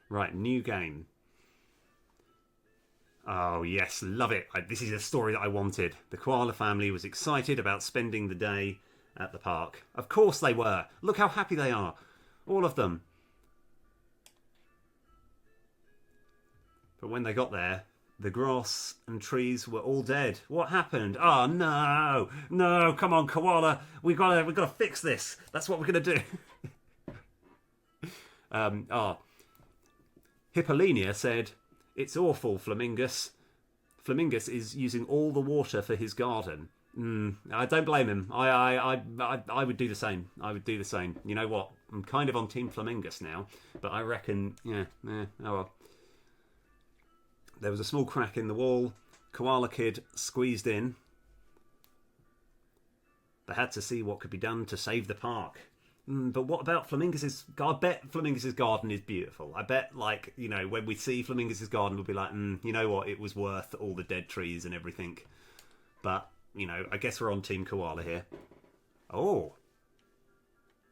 Right, new game. Oh, yes, love it. This is a story that I wanted. The koala family was excited about spending the day at the park. Of course they were. Look how happy they are. All of them. But when they got there, the grass and trees were all dead. What happened? Oh no, no! Come on, koala. We gotta fix this. That's what we're gonna do. Oh, Hippolynia said, "It's awful, Flamingus. Flamingus is using all the water for his garden." I don't blame him. I would do the same. I would do the same. You know what? I'm kind of on Team Flamingus now, but I reckon, oh well. There was a small crack in the wall. Koala Kid squeezed in. They had to see what could be done to save the park. But what about Flamingus's? I bet Flamingus's garden is beautiful. I bet, like, you know, when we see Flamingus's garden, we'll be like, you know what? It was worth all the dead trees and everything. But, you know, I guess we're on Team Koala here. Oh,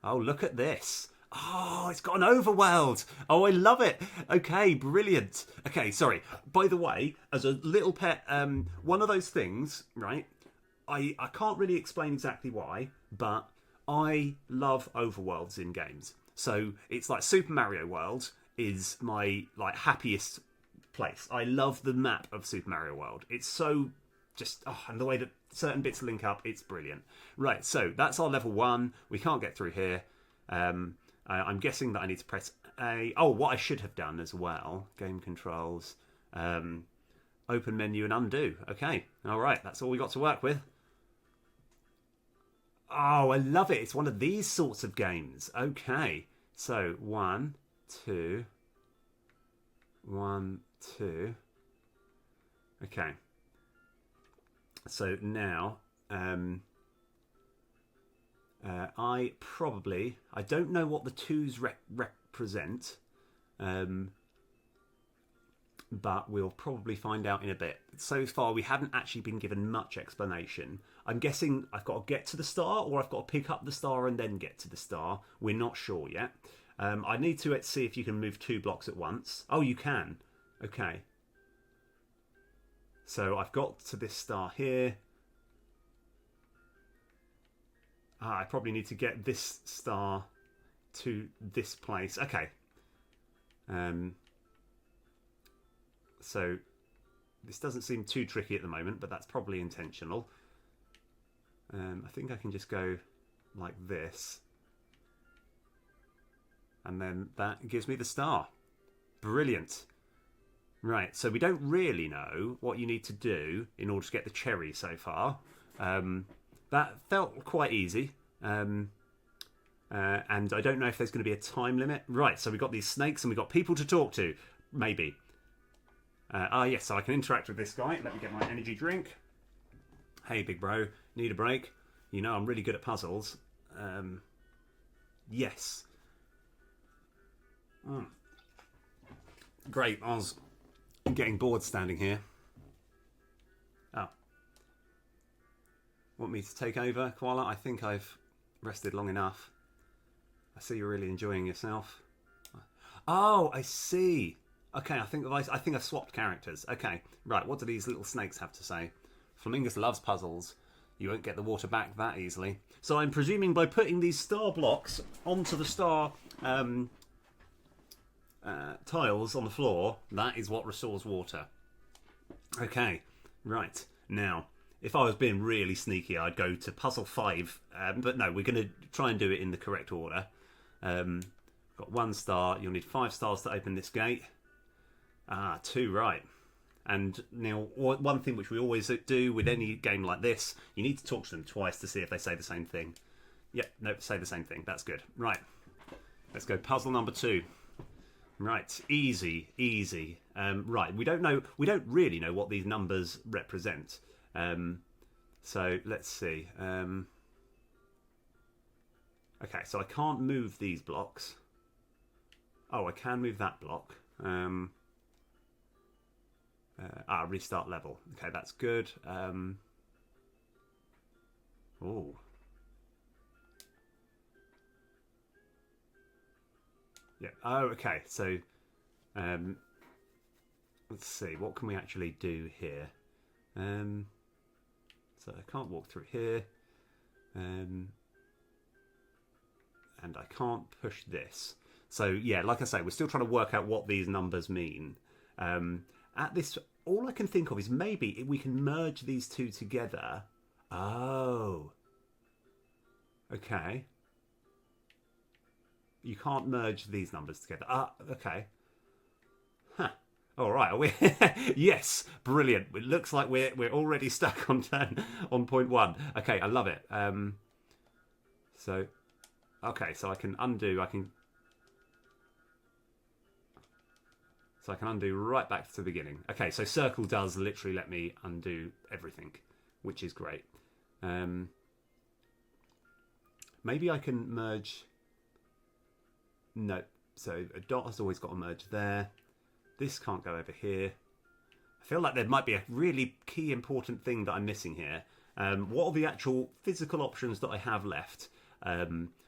look at this. Oh, it's got an overworld. Oh, I love it. Okay, brilliant. Okay, sorry. By the way, as a little pet, one of those things, right? I can't really explain exactly why, but I love overworlds in games. So it's like Super Mario World is my like happiest place. I love the map of Super Mario World. It's so just, and the way that certain bits link up, it's brilliant. Right, so that's our level 1. We can't get through here. I'm guessing that I need to press A. Oh, what I should have done as well. Game controls. Open menu and undo. Okay. All right. That's all we got to work with. Oh, I love it. It's one of these sorts of games. Okay. So, 1, 2. 1, 2. Okay. So now... I don't know what the 2s represent, but we'll probably find out in a bit. So far, we haven't actually been given much explanation. I'm guessing I've got to get to the star, or I've got to pick up the star and then get to the star. We're not sure yet. I need to see if you can move 2 blocks at once. Oh, you can. Okay. So I've got to this star here. I probably need to get this star to this place. Okay. So this doesn't seem too tricky at the moment, but that's probably intentional. I think I can just go like this. And then that gives me the star. Brilliant. Right, so we don't really know what you need to do in order to get the cherry so far. That felt quite easy. And I don't know if there's going to be a time limit. Right, so we've got these snakes and we've got people to talk to. Maybe. Yes, so I can interact with this guy. Let me get my energy drink. Hey, big bro. Need a break? You know I'm really good at puzzles. Yes. Great, I was getting bored standing here. Oh. Want me to take over, Koala? I think I've rested long enough. I see you're really enjoying yourself. Oh, I see. Okay, I think I've swapped characters. Okay, right. What do these little snakes have to say? Flamingus loves puzzles. You won't get the water back that easily. So I'm presuming by putting these star blocks onto the star tiles on the floor, that is what restores water. Okay, right. Now, if I was being really sneaky, I'd go to puzzle 5. But no, we're going to try and do it in the correct order. Got 1 star. You'll need 5 stars to open this gate. 2, right. And now, one thing which we always do with any game like this, you need to talk to them twice to see if they say the same thing. Yep, nope, say the same thing. That's good. Right. Let's go puzzle number 2. Right, easy, easy. Right, we don't really know what these numbers represent. So let's see. Okay, so I can't move these blocks. Oh, I can move that block. Restart level. Okay, that's good. Oh. Yeah. Oh, okay. So Let's see, what can we actually do here? So I can't walk through here. And I can't push this. So yeah, like I say, we're still trying to work out what these numbers mean. At this, all I can think of is maybe we can merge these two together. Oh. Okay. You can't merge these numbers together. Ah, okay. Huh. All right. Are we? Yes. Brilliant. It looks like we're already stuck on point 1. Okay. I love it. So, okay. So I can undo. So I can undo right back to the beginning. Okay. So circle does literally let me undo everything, which is great. Maybe I can merge. No. So a dot has always got to merge there. This can't go over here. I feel like there might be a really key important thing that I'm missing here. What are the actual physical options that I have left?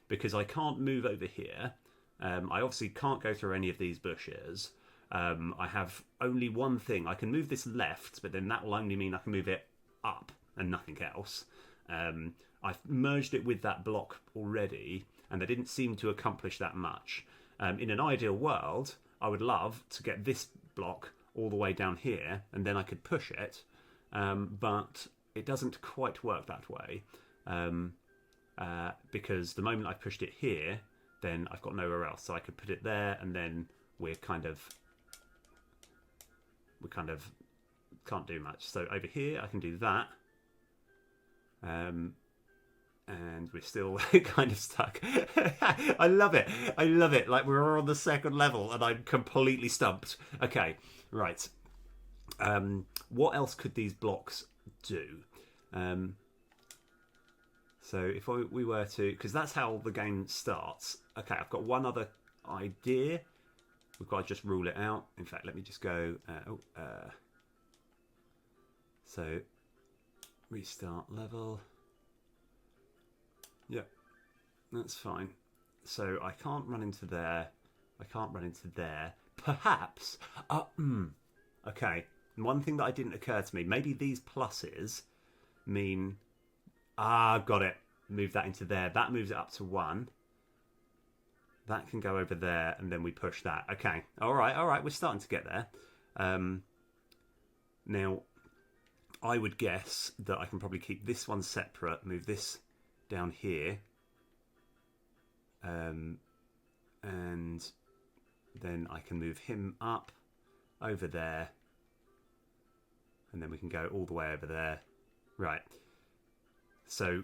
Because I can't move over here. I obviously can't go through any of these bushes. I have only one thing. I can move this left, but then that will only mean I can move it up and nothing else. I've merged it with that block already, and they didn't seem to accomplish that much. In an ideal world, I would love to get this block all the way down here, and then I could push it, but it doesn't quite work that way, because the moment I pushed it here, then I've got nowhere else. So I could put it there, and then we kind of can't do much. So over here, I can do that. And we're still kind of stuck. I love it. I love it. Like we're on the second level and I'm completely stumped. Okay, right. What else could these blocks do? So if we were to, because that's how the game starts. Okay, I've got one other idea. We've got to just rule it out. In fact, let me just go. So restart level. Yeah, that's fine. So I can't run into there. I can't run into there. Perhaps. Okay. One thing that didn't occur to me. Maybe these pluses mean. Got it. Move that into there. That moves it up to 1. That can go over there, and then we push that. Okay. All right. We're starting to get there. Now, I would guess that I can probably keep this one separate. Move this down here, and then I can move him up over there, and then we can go all the way over there. Right. So,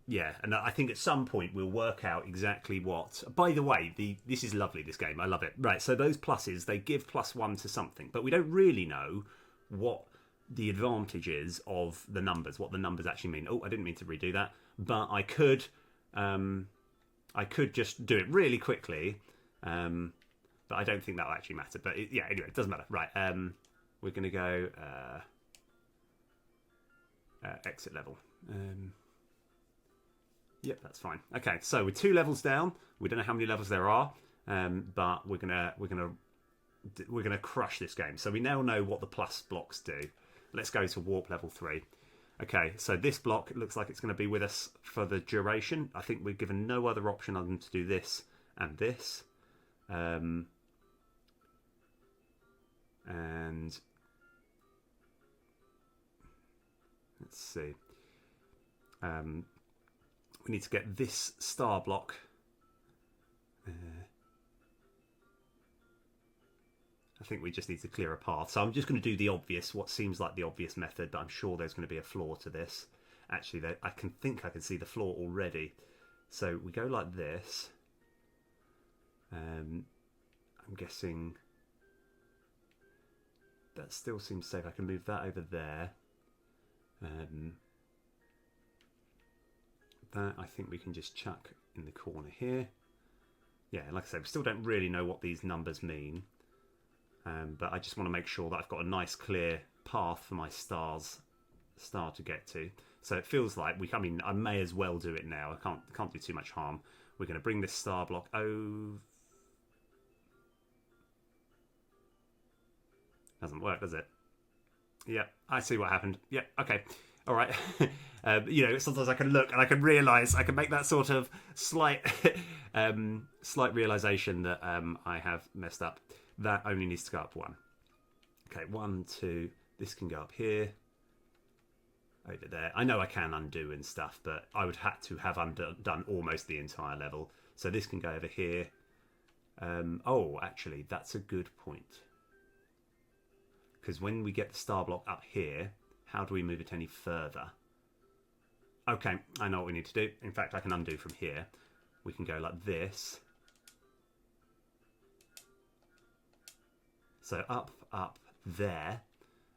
yeah, and I think at some point we'll work out exactly what. By the way, this is lovely, this game. I love it. Right, so those pluses, they give +1 to something, but we don't really know what the advantage is of the numbers, what the numbers actually mean. Oh, I didn't mean to redo that, but I could just do it really quickly, but I don't think that'll actually matter. But yeah, anyway, it doesn't matter. Right, we're going to go exit level. Yep, that's fine. Okay, so we're 2 levels down. We don't know how many levels there are, but we're gonna crush this game. So we now know what the plus blocks do. Let's go to warp level 3. Okay, so this block looks like it's going to be with us for the duration. I think we're given no other option other than to do this and this. And let's see. We need to get this star block. I think we just need to clear a path. So I'm just going to do the obvious, what seems like the obvious method, but I'm sure there's going to be a flaw to this. Actually, I can see the flaw already. So we go like this. I'm guessing that still seems safe. I can move that over there. That I think we can just chuck in the corner here. Yeah, like I said, we still don't really know what these numbers mean. But I just want to make sure that I've got a nice clear path for my star to get to. So it feels like I may as well do it now. I can't do too much harm. We're going to bring this star block over. Doesn't work, does it? Yeah, I see what happened. Yeah, okay. All right. Sometimes I can look and I can realise, I can make that sort of slight slight realisation that I have messed up. That only needs to go up one. Okay, 1, 2. This can go up here. Over there. I know I can undo and stuff, but I would have to have done almost the entire level. So this can go over here. Actually, that's a good point. Because when we get the star block up here, how do we move it any further? Okay, I know what we need to do. In fact, I can undo from here. We can go like this. So up, there.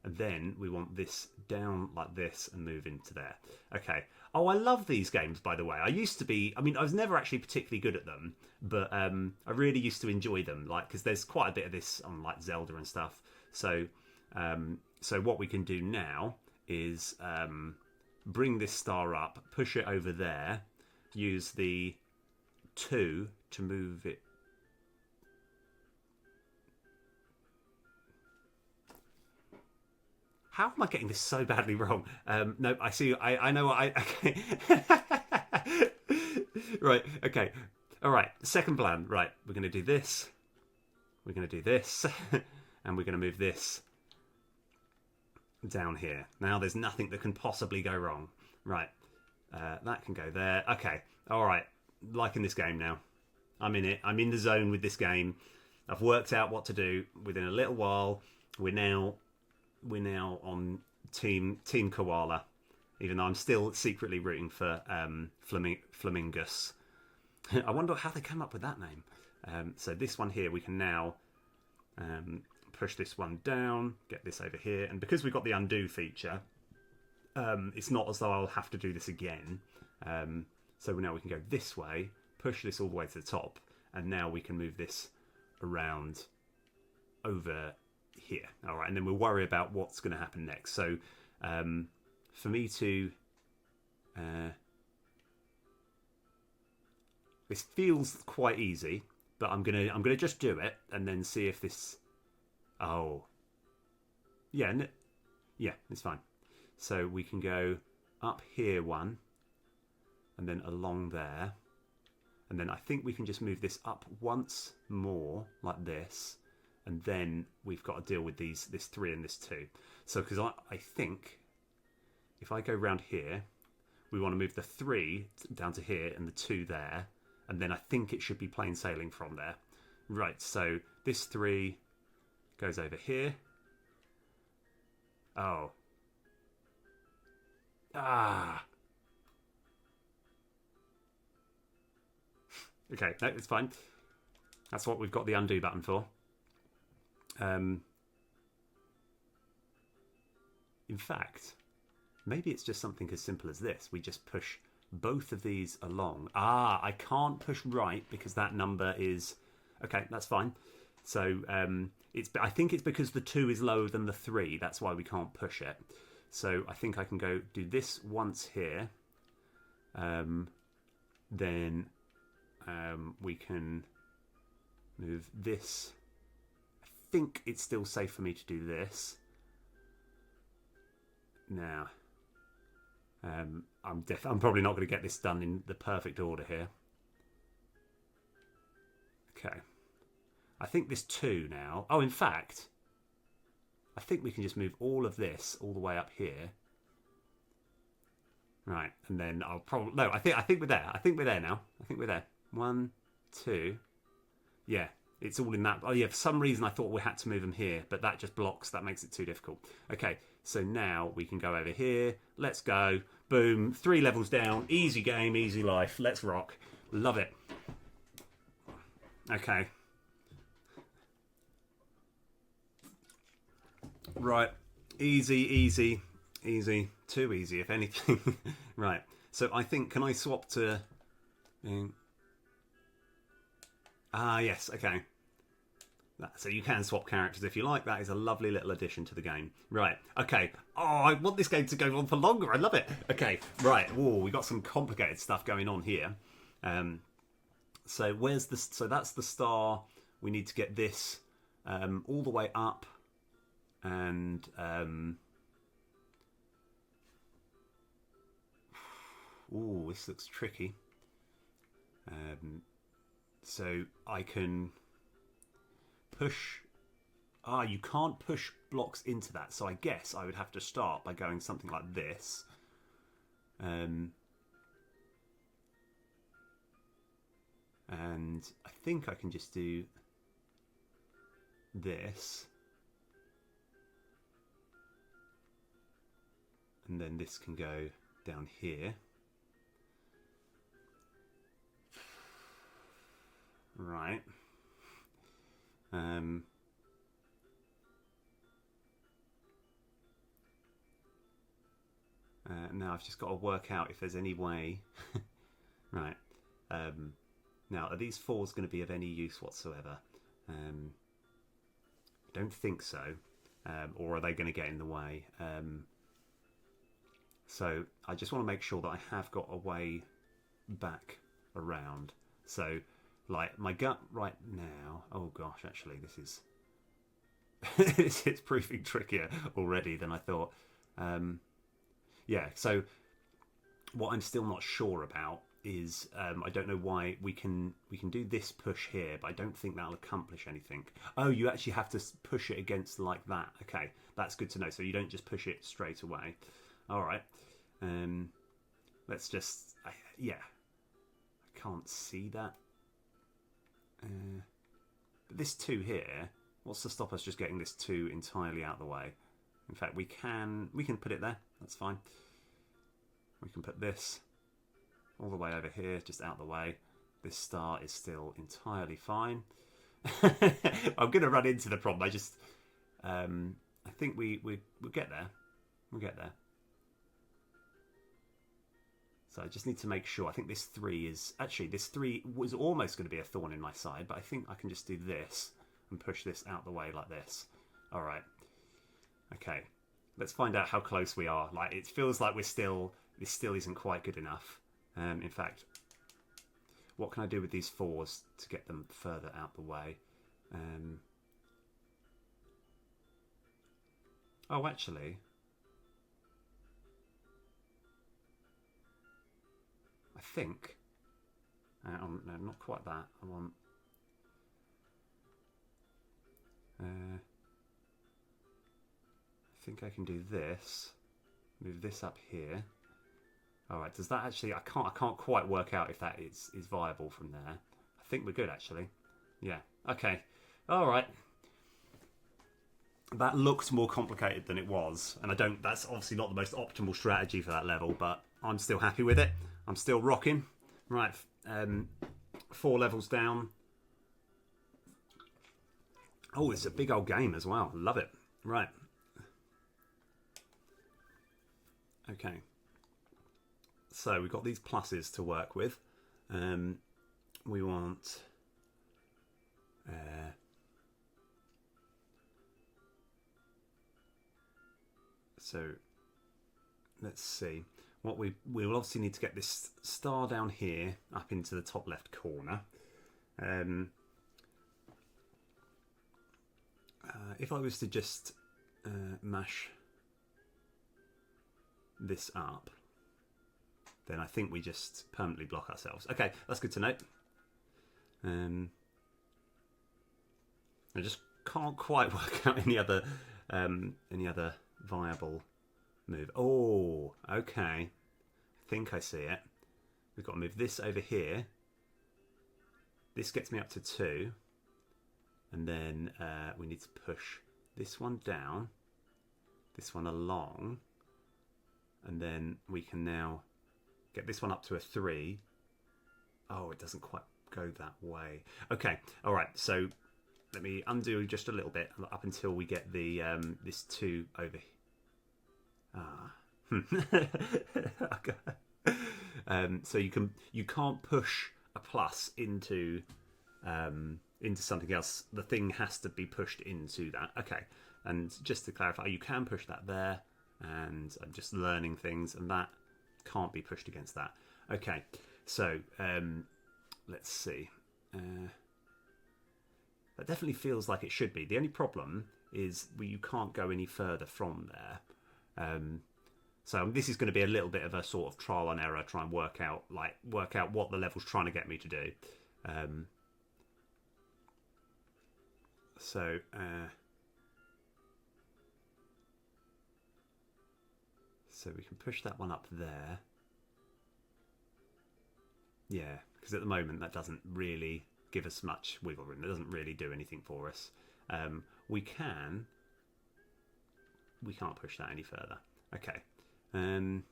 And then we want this down like this and move into there. Okay. Oh, I love these games, by the way. I was never actually particularly good at them, but I really used to enjoy them, like, because there's quite a bit of this on like Zelda and stuff. So what we can do now is bring this star up, push it over there, use the 2 to move it. How am I getting this so badly wrong? No, I see. I know what okay. Right, okay. All right, second plan. Right, we're going to do this. We're going to do this. And we're going to move this down here. Now there's nothing that can possibly go wrong. Right, that can go there. Okay, all right. Liking this game now. I'm in it. I'm in the zone with this game. I've worked out what to do. Within a little while, we're now on Team Koala, even though I'm still secretly rooting for Flamingus. I wonder how they come up with that name. So this one here, we can now push this one down, get this over here, and because we've got the undo feature, it's not as though I'll have to do this again. So now we can go this way, push this all the way to the top, and now we can move this around over here. All right, and then we'll worry about what's going to happen next. So for me to this feels quite easy, but I'm gonna just do it and then see if this. Oh, yeah, it's fine. So we can go up here one, and then along there, and then I think we can just move this up once more like this. And then we've got to deal with this 3 and this 2. So, because I think if I go round here, we want to move the 3 down to here and the 2 there. And then I think it should be plain sailing from there. Right, so this 3 goes over here. Oh. Ah. Okay, no, it's fine. That's what we've got the undo button for. In fact, maybe it's just something as simple as this. We just push both of these along. I can't push right because that number is... Okay, that's fine. So I think it's because the 2 is lower than the 3. That's why we can't push it. So I think I can go do this once here. Then we can move this... I think it's still safe for me to do this. Now, I'm probably not going to get this done in the perfect order here. Okay. I think this 2 now... Oh, in fact, I think we can just move all of this all the way up here. Right, and then I'll probably... No, I think we're there. I think we're there now. I think we're there. 1, 2... Yeah. It's all in that. Oh, yeah, for some reason I thought we had to move them here, but that just blocks. That makes it too difficult. Okay, so now we can go over here. Let's go. Boom. 3 levels down. Easy game, easy life. Let's rock. Love it. Okay. Right. Easy. Too easy, if anything. Right. So I think, can I swap to... yes, okay. So you can swap characters if you like. That is a lovely little addition to the game. Right, okay. Oh, I want this game to go on for longer. I love it. Okay, right. Whoa, we got some complicated stuff going on here. So where's the... So that's the star. We need to get this all the way up And ooh, this looks tricky. So I can push. Ah, you can't push blocks into that. So I guess I would have to start by going something like this. And I think I can just do this. And then this can go down here. Right. Now I've just got to work out if there's any way. Right. Now, are these fours going to be of any use whatsoever? I don't think so. Or are they going to get in the way? So I just want to make sure that I have got a way back around. So, like, my gut right now... Oh, gosh, actually, this is... it's proving trickier already than I thought. Yeah, so what I'm still not sure about is I don't know why we can do this push here, but I don't think that'll accomplish anything. Oh, you actually have to push it against like that. Okay, that's good to know. So you don't just push it straight away. All right. Let's just yeah. I can't see that. But this 2 here. What's to stop us just getting this 2 entirely out of the way? In fact, we can put it there. That's fine. We can put this all the way over here, just out of the way. This star is still entirely fine. I'm going to run into the problem. I think we'll get there. We'll get there. So I just need to make sure. I think this 3 is... Actually, this 3 was almost going to be a thorn in my side, but I think I can just do this and push this out the way like this. All right. Okay. Let's find out how close we are. Like, it feels like this still isn't quite good enough. In fact, what can I do with these 4s to get them further out the way? Oh, actually, I think... no, not quite that. I want... I think I can do this. Move this up here. All right. Does that actually? I can't quite work out if that is viable from there. I think we're good actually. Yeah. Okay. All right. That looked more complicated than it was, and I don't. That's obviously not the most optimal strategy for that level, but I'm still happy with it. I'm still rocking. Right. 4 levels down. Oh, it's a big old game as well. Love it. Right. Okay. So we've got these pluses to work with. We want... so let's see. What we will obviously need to get this star down here up into the top left corner. If I was to just mash this up, then I think we just permanently block ourselves. Okay, that's good to know. I just can't quite work out any other viable move. Oh, okay. I think I see it. We've got to move this over here. This gets me up to 2. And then we need to push this one down, this one along, and then we can now get this one up to a 3. Oh, it doesn't quite go that way. Okay, all right. So let me undo just a little bit up until we get the this 2 over here. So you can't push a plus into something else. The thing has to be pushed into that. Okay, and just to clarify, you can push that there, and I'm just learning things, and that can't be pushed against that. Okay, so let's see. That definitely feels like it should be. The only problem is you can't go any further from there. So this is going to be a little bit of a sort of trial and error, try and work out what the level's trying to get me to do. So we can push that one up there. Yeah, because at the moment that doesn't really give us much wiggle room. It doesn't really do anything for us. We can't push that any further. Okay. Right.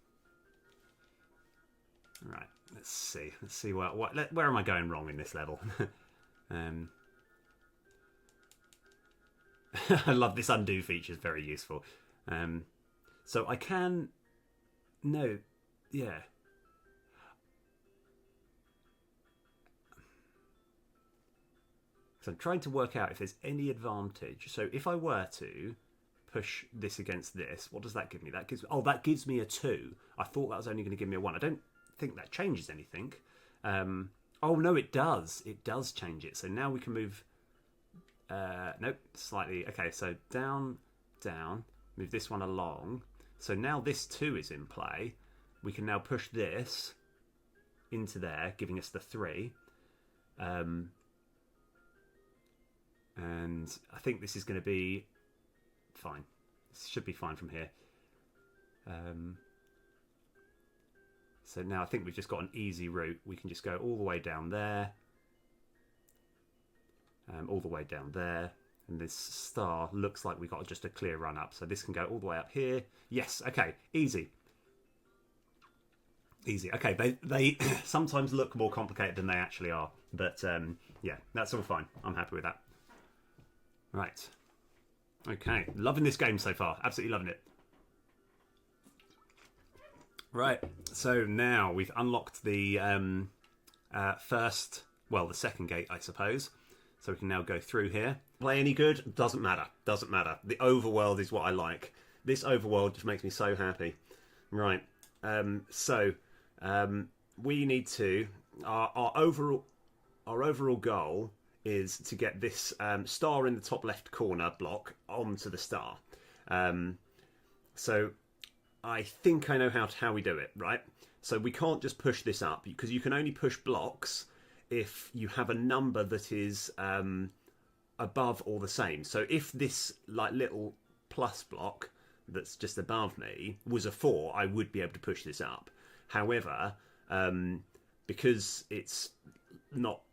Let's see. Where am I going wrong in this level? I love this undo feature. It's very useful. So I can. No. Yeah. So I'm trying to work out if there's any advantage. So if I were to push this against this, what does that give me? That gives me a 2. I thought that was only going to give me a 1. I don't think that changes anything. Oh no, it does. It does change it. So now we can move. Nope, slightly. Okay, so down, move this one along. So now this 2 is in play. We can now push this into there, giving us the 3. And I think this is going to be fine. This should be fine from here. So now I think we've just got an easy route. We can just go all the way down there. All the way down there. And this star looks like we've got just a clear run up. So this can go all the way up here. Yes, okay, easy. Easy. Okay, they sometimes look more complicated than they actually are. But yeah, that's all fine. I'm happy with that. Right. Okay. Loving this game so far. Absolutely loving it. Right. So now we've unlocked the the second gate, I suppose. So we can now go through here. Play any good? Doesn't matter. Doesn't matter. The overworld is what I like. This overworld just makes me so happy. Right. We need to... Our overall goal is to get this star in the top left corner block onto the star. So I think I know how we do it, right? So we can't just push this up, because you can only push blocks if you have a number that is above or the same. So if this little plus block that's just above me was a 4, I would be able to push this up. However, because it's not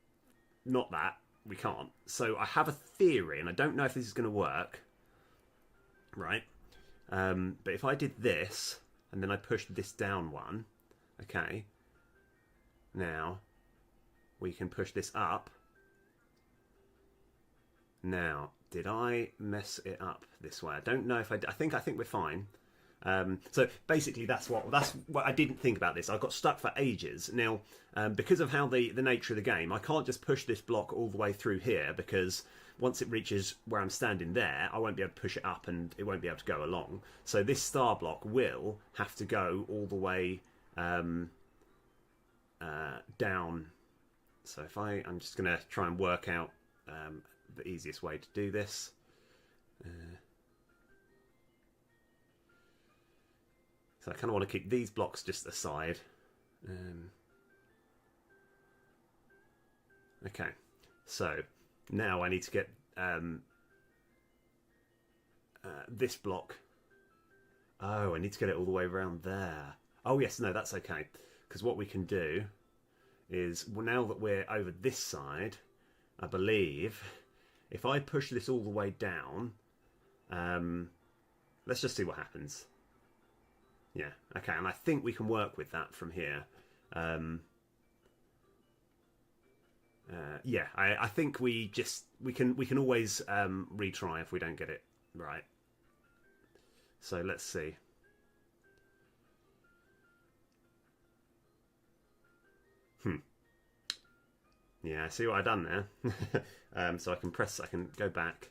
that, we can't. So I have a theory, and I don't know if this is going to work, right? But if I did this, and then I pushed this down one, okay, now we can push this up. Now, did I mess it up this way? I don't know if I did. I think we're fine. So basically, that's what I didn't think about this. I got stuck for ages. Now, because of how the nature of the game, I can't just push this block all the way through here, because once it reaches where I'm standing there, I won't be able to push it up and it won't be able to go along. So this star block will have to go all the way down. So if I'm just going to try and work out the easiest way to do this. So I kind of want to keep these blocks just aside. Okay, so now I need to get this block. Oh, I need to get it all the way around there. Oh yes, no, that's okay. Because what we can do is, well, now that we're over this side, I believe, if I push this all the way down, let's just see what happens. Yeah, okay, and I think we can work with that from here. Yeah, I think we can always retry if we don't get it right. So let's see. Yeah, I see what I've done there. So I can go back.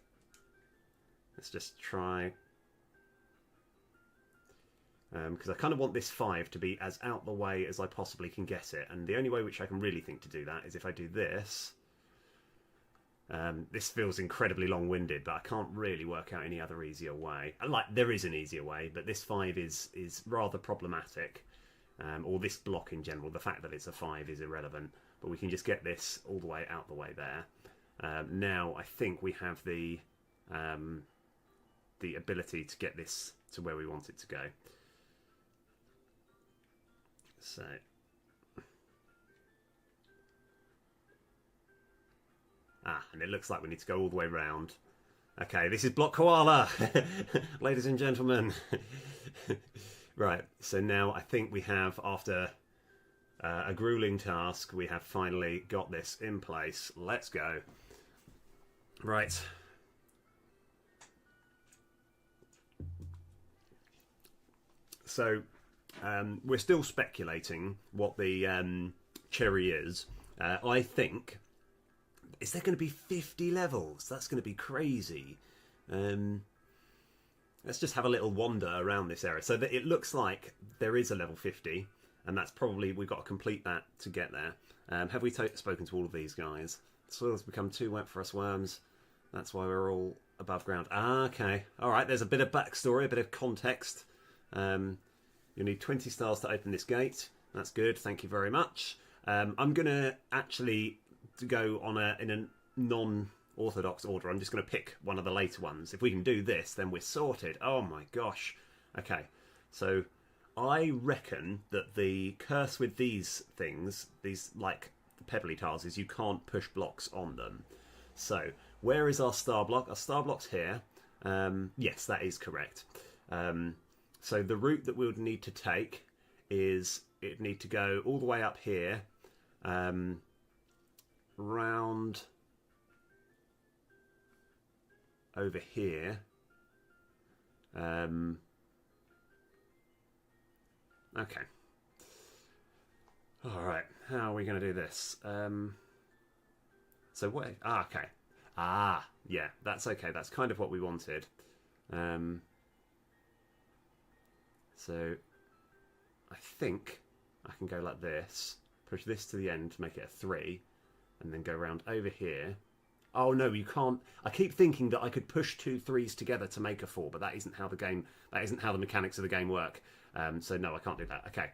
Let's just try. Because I kind of want this 5 to be as out the way as I possibly can get it. And the only way which I can really think to do that is if I do this. This feels incredibly long-winded, but I can't really work out any other easier way. Like, there is an easier way, but this 5 is rather problematic. Or this block in general. The fact that it's a 5 is irrelevant, but we can just get this all the way out the way there. Now I think we have the ability to get this to where we want it to go. So and it looks like we need to go all the way round. Okay, this is block Koala, ladies and gentlemen. Right, so now I think we have, after a grueling task, we have finally got this in place. Let's go. Right. So, we're still speculating what the cherry is. I think... Is there going to be 50 levels? That's going to be crazy. Let's just have a little wander around this area. So that it looks like there is a level 50, and that's probably, we've got to complete that to get there. Have we spoken to all of these guys? Soil's become too wet for us worms. That's why we're all above ground. Okay. All right, there's a bit of backstory, a bit of context. You need 20 stars to open this gate. That's good. Thank you very much. I'm going to actually go on in a non-orthodox order. I'm just going to pick one of the later ones. If we can do this, then we're sorted. Oh my gosh. Okay, so I reckon that the curse with these things, these like pebbly tiles, is you can't push blocks on them. So where is our star block? Our star block's here. Yes, that is correct. So the route that we would need to take is it'd need to go all the way up here, round over here, okay. All right, how are we going to do this? So wait, okay. Yeah, that's okay. That's kind of what we wanted. So I think I can go like this, push this to the end to make it a 3, and then go around over here. Oh no, you can't. I keep thinking that I could push 2 3s together to make a 4, but that isn't how the game. That isn't how the mechanics of the game work. So no, I can't do that. Okay.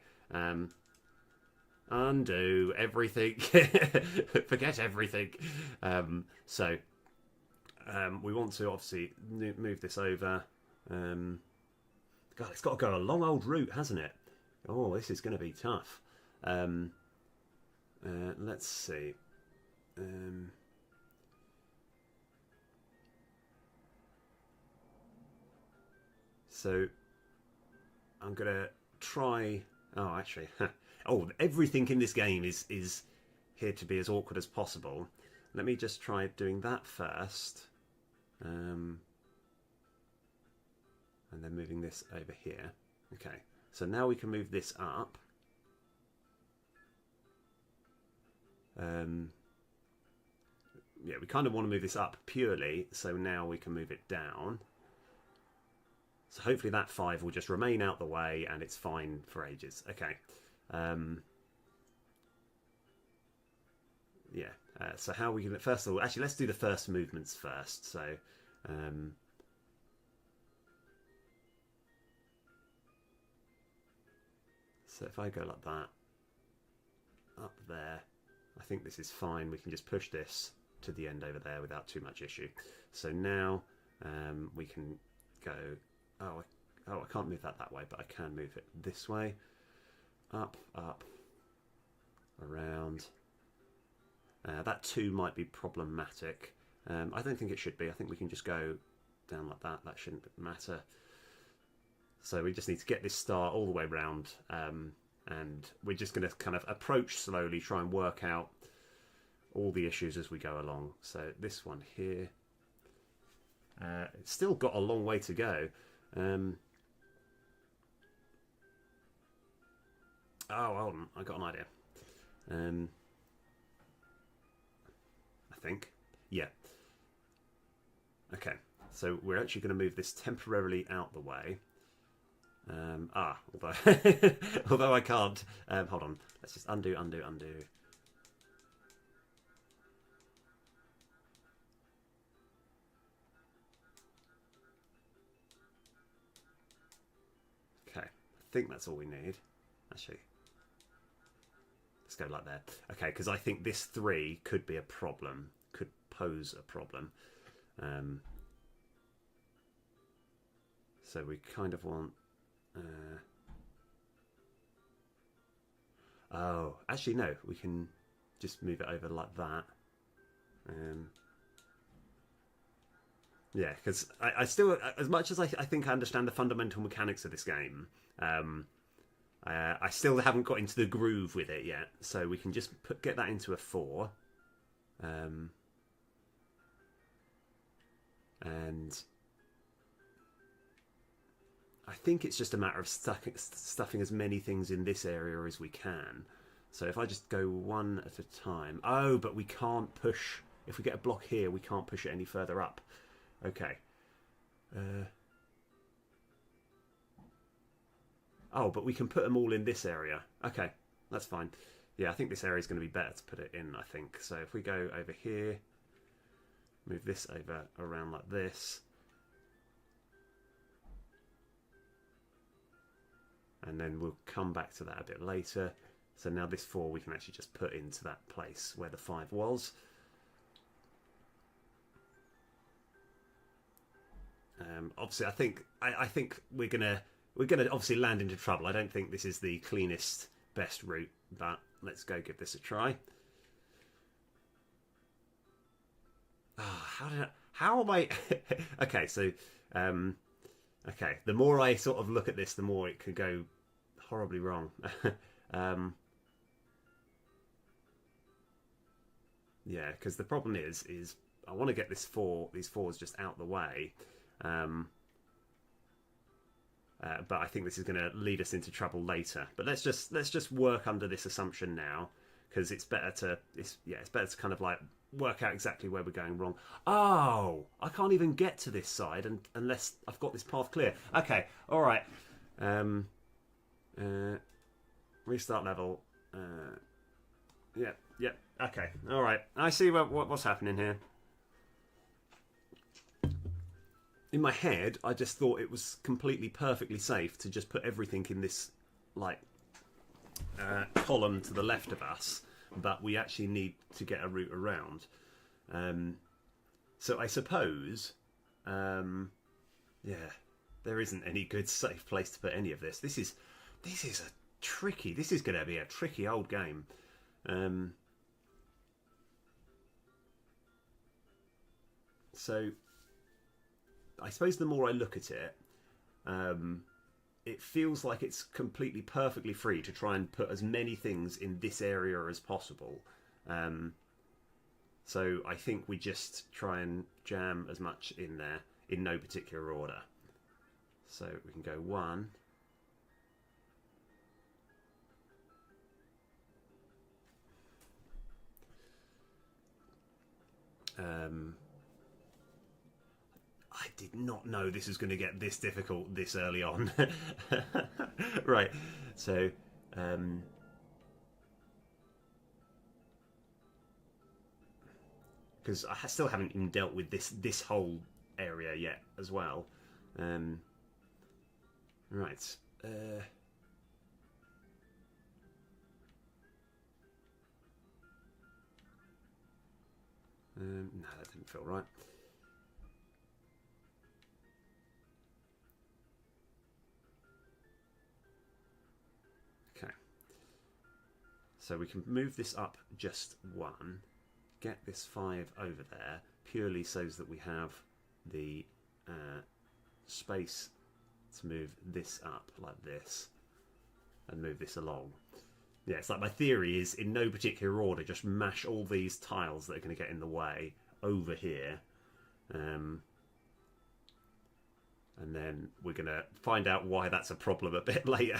Undo everything. Forget everything. So we want to obviously move this over. God, it's got to go a long old route, hasn't it? Oh, this is going to be tough. Let's see. So I'm going to try... Oh, actually... Oh, everything in this game is here to be as awkward as possible. Let me just try doing that first. And then moving this over here. Okay, so now we can move this up. Yeah, we kind of want to move this up purely, so now we can move it down. So hopefully that 5 will just remain out the way and it's fine for ages. Okay. Yeah, so how are we going to... First of all, actually, let's do the first movements first. So, so if I go like that, up there, I think this is fine. We can just push this to the end over there without too much issue. So now we can go... Oh, I can't move that way, but I can move it this way. Up, up, around. That 2 might be problematic. I don't think it should be. I think we can just go down like that. That shouldn't matter. So we just need to get this star all the way around, and we're just going to kind of approach slowly, try and work out all the issues as we go along. So this one here, it's still got a long way to go. Oh, hold on, I got an idea. I think. Yeah. Okay, so we're actually going to move this temporarily out the way. Although, although I can't. Hold on, let's just undo. think that's all we need. Actually, let's go like that. Okay, because I think this 3 could be a problem. Could pose a problem. So we kind of want... oh, actually no, we can just move it over like that. Yeah, because I still, as much as I think I understand the fundamental mechanics of this game, I still haven't got into the groove with it yet. So we can just get that into a 4. And I think it's just a matter of stuffing as many things in this area as we can. So if I just go one at a time... oh, but we can't push... if we get a block here, we can't push it any further up. Okay. Oh, but we can put them all in this area. Okay, that's fine. Yeah, I think this area is going to be better to put it in, I think. So if we go over here, move this over around like this. And then we'll come back to that a bit later. So now this 4 we can actually just put into that place where the 5 was. Obviously, I think we're gonna obviously land into trouble. I don't think this is the cleanest, best route, but let's go give this a try. Oh, how am I? Okay, so okay. The more I sort of look at this, the more it could go horribly wrong. Yeah, because the problem is I want to get these 4s just out the way. But I think this is going to lead us into trouble later. But let's just work under this assumption now, because it's better to kind of like work out exactly where we're going wrong. Oh, I can't even get to this side unless I've got this path clear. Okay, all right. Restart level. Yeah. Okay, all right. I see what's happening here. In my head, I just thought it was completely perfectly safe to just put everything in this like column to the left of us, but we actually need to get a route around. So I suppose, yeah, there isn't any good safe place to put any of this. This is going to be a tricky old game. So I suppose the more I look at it, it feels like it's completely perfectly free to try and put as many things in this area as possible. So I think we just try and jam as much in there in no particular order. So we can go 1. I did not know this was going to get this difficult this early on. Right, so because I still haven't even dealt with this whole area yet as well. Right. No, that didn't feel right. Okay. So we can move this up just 1, get this 5 over there, purely so that we have the space to move this up like this and move this along. Yeah, it's like my theory is, in no particular order, just mash all these tiles that are going to get in the way over here. And then we're going to find out why that's a problem a bit later.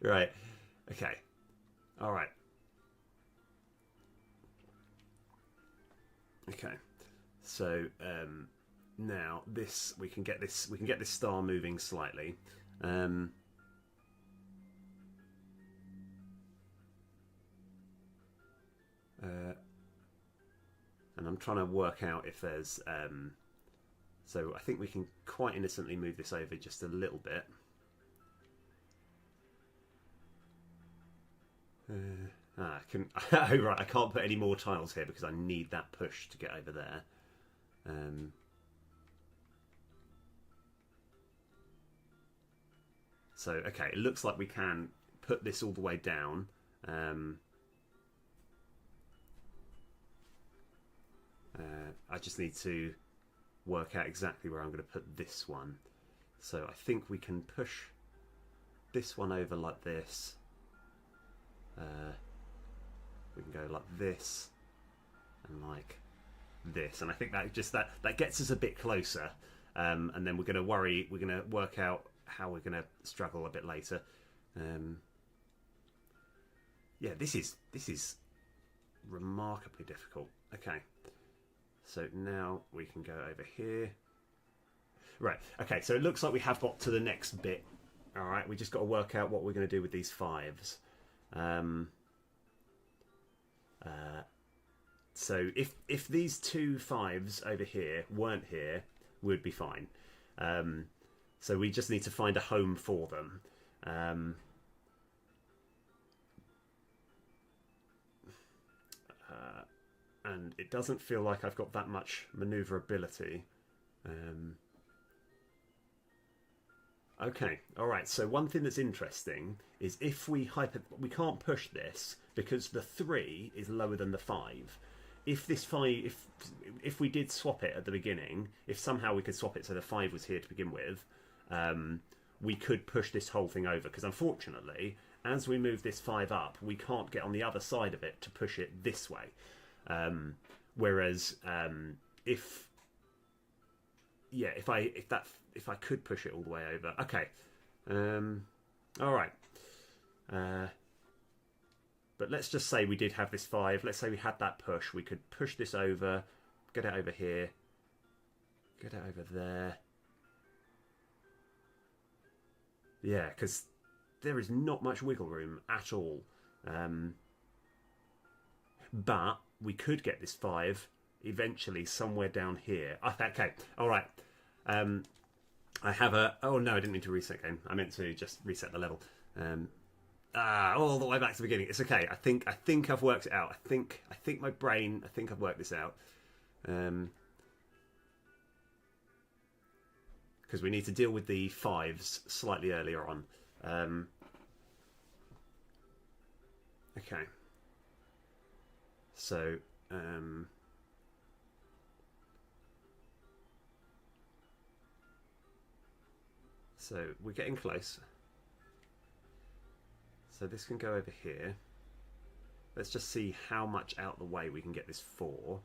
Right. Okay. All right. Okay. So now we can get this star moving slightly. And I'm trying to work out if there's so I think we can quite innocently move this over just a little bit. I can. Oh right, I can't put any more tiles here because I need that push to get over there. So okay, it looks like we can put this all the way down. I just need to work out exactly where I'm going to put this one. So I think we can push this one over like this. We can go like this and like this, and I think that just that gets us a bit closer. And then we're going to work out how we're going to struggle a bit later. Yeah, this is remarkably difficult. Okay, so now we can go over here. Right, okay, so it looks like we have got to the next bit. All right, we just got to work out what we're going to do with these fives. So if these two fives over here weren't here, we'd be fine. So we just need to find a home for them. And it doesn't feel like I've got that much maneuverability. Okay, all right. So one thing that's interesting is if we can't push this because the 3 is lower than the 5. If this 5, if we did swap it at the beginning, if somehow we could swap it so the 5 was here to begin with, we could push this whole thing over. Because unfortunately, as we move this 5 up, we can't get on the other side of it to push it this way. Whereas if I could push it all the way over, okay, all right. But let's just say we did have this 5. Let's say we had that push. We could push this over, get it over here, get it over there. Yeah, because there is not much wiggle room at all. But we could get this 5 eventually somewhere down here. Okay, all right. I have a... Oh, no, I didn't mean to reset game. I meant to just reset the level. All the way back to the beginning. It's okay. I think I've worked it out. I think my brain... I think I've worked this out. Because we need to deal with the 5s slightly earlier on. Okay. So... So we're getting close. So this can go over here. Let's just see how much out the way we can get this for.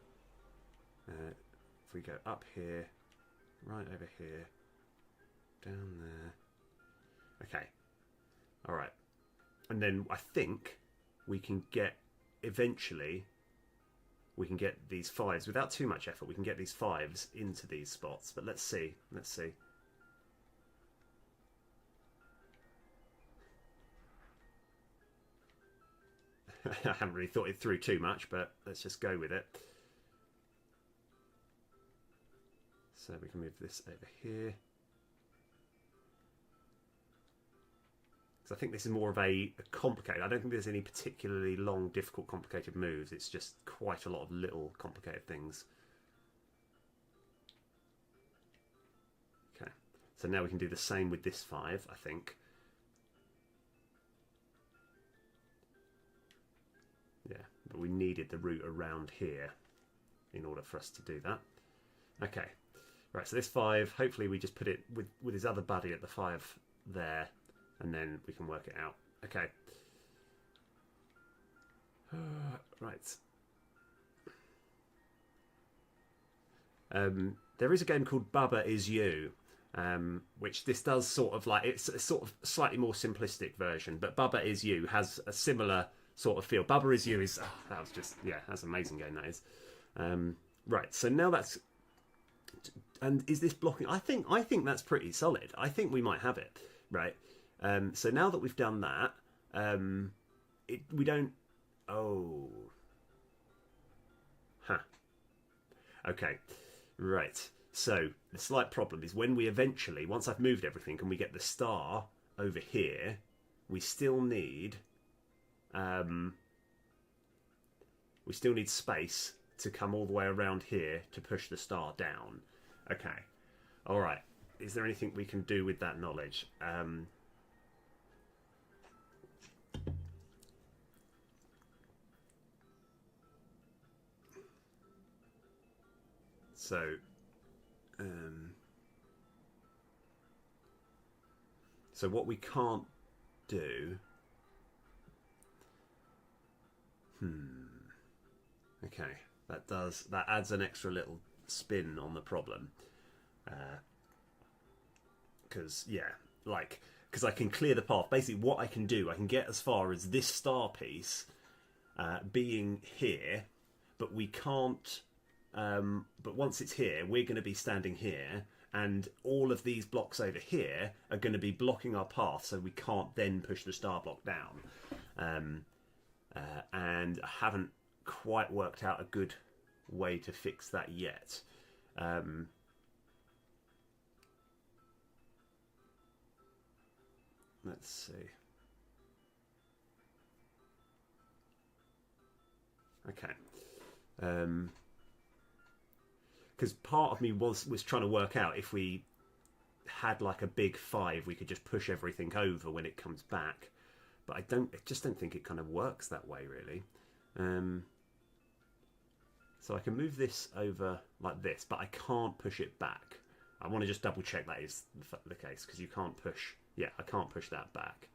If we go up here, right over here, down there. Okay. All right. And then I think we can get, eventually, we can get these 5s without too much effort. We can get these 5s into these spots. But let's see. Let's see. I haven't really thought it through too much, but let's just go with it. So we can move this over here. Because I think this is more of a complicated... I don't think there's any particularly long, difficult, complicated moves. It's just quite a lot of little complicated things. Okay. So now we can do the same with this 5, I think. Yeah, but we needed the route around here in order for us to do that. Okay, right, so this 5, hopefully we just put it with his other buddy at the 5 there, and then we can work it out. Okay. Right. There is a game called Bubba Is You, which this does sort of like... It's a sort of slightly more simplistic version, but Bubba Is You has a similar... sort of feel. Bubba Is You is... Oh, that was just... Yeah, that's an amazing game, that is. Right, so now that's... And is this blocking? I think that's pretty solid. I think we might have it. Right. So now that we've done that, we don't... Oh. Huh. Okay. Right. So the slight problem is when we eventually... Once I've moved everything and we get the star over here, we still need... we still need space to come all the way around here to push the star down. Okay. All right. Is there anything we can do with that knowledge? So what we can't do... Okay, that adds an extra little spin on the problem. Because I can clear the path. Basically, what I can do, I can get as far as this star piece being here, but we can't. But once it's here, we're going to be standing here, and all of these blocks over here are going to be blocking our path, so we can't then push the star block down. And I haven't quite worked out a good way to fix that yet. Let's see. Okay. Because part of me was trying to work out if we had like a big 5, we could just push everything over when it comes back. But I just don't think it kind of works that way, really. So I can move this over like this, but I can't push it back. I want to just double check that is the case, because you can't push... Yeah, I can't push that back.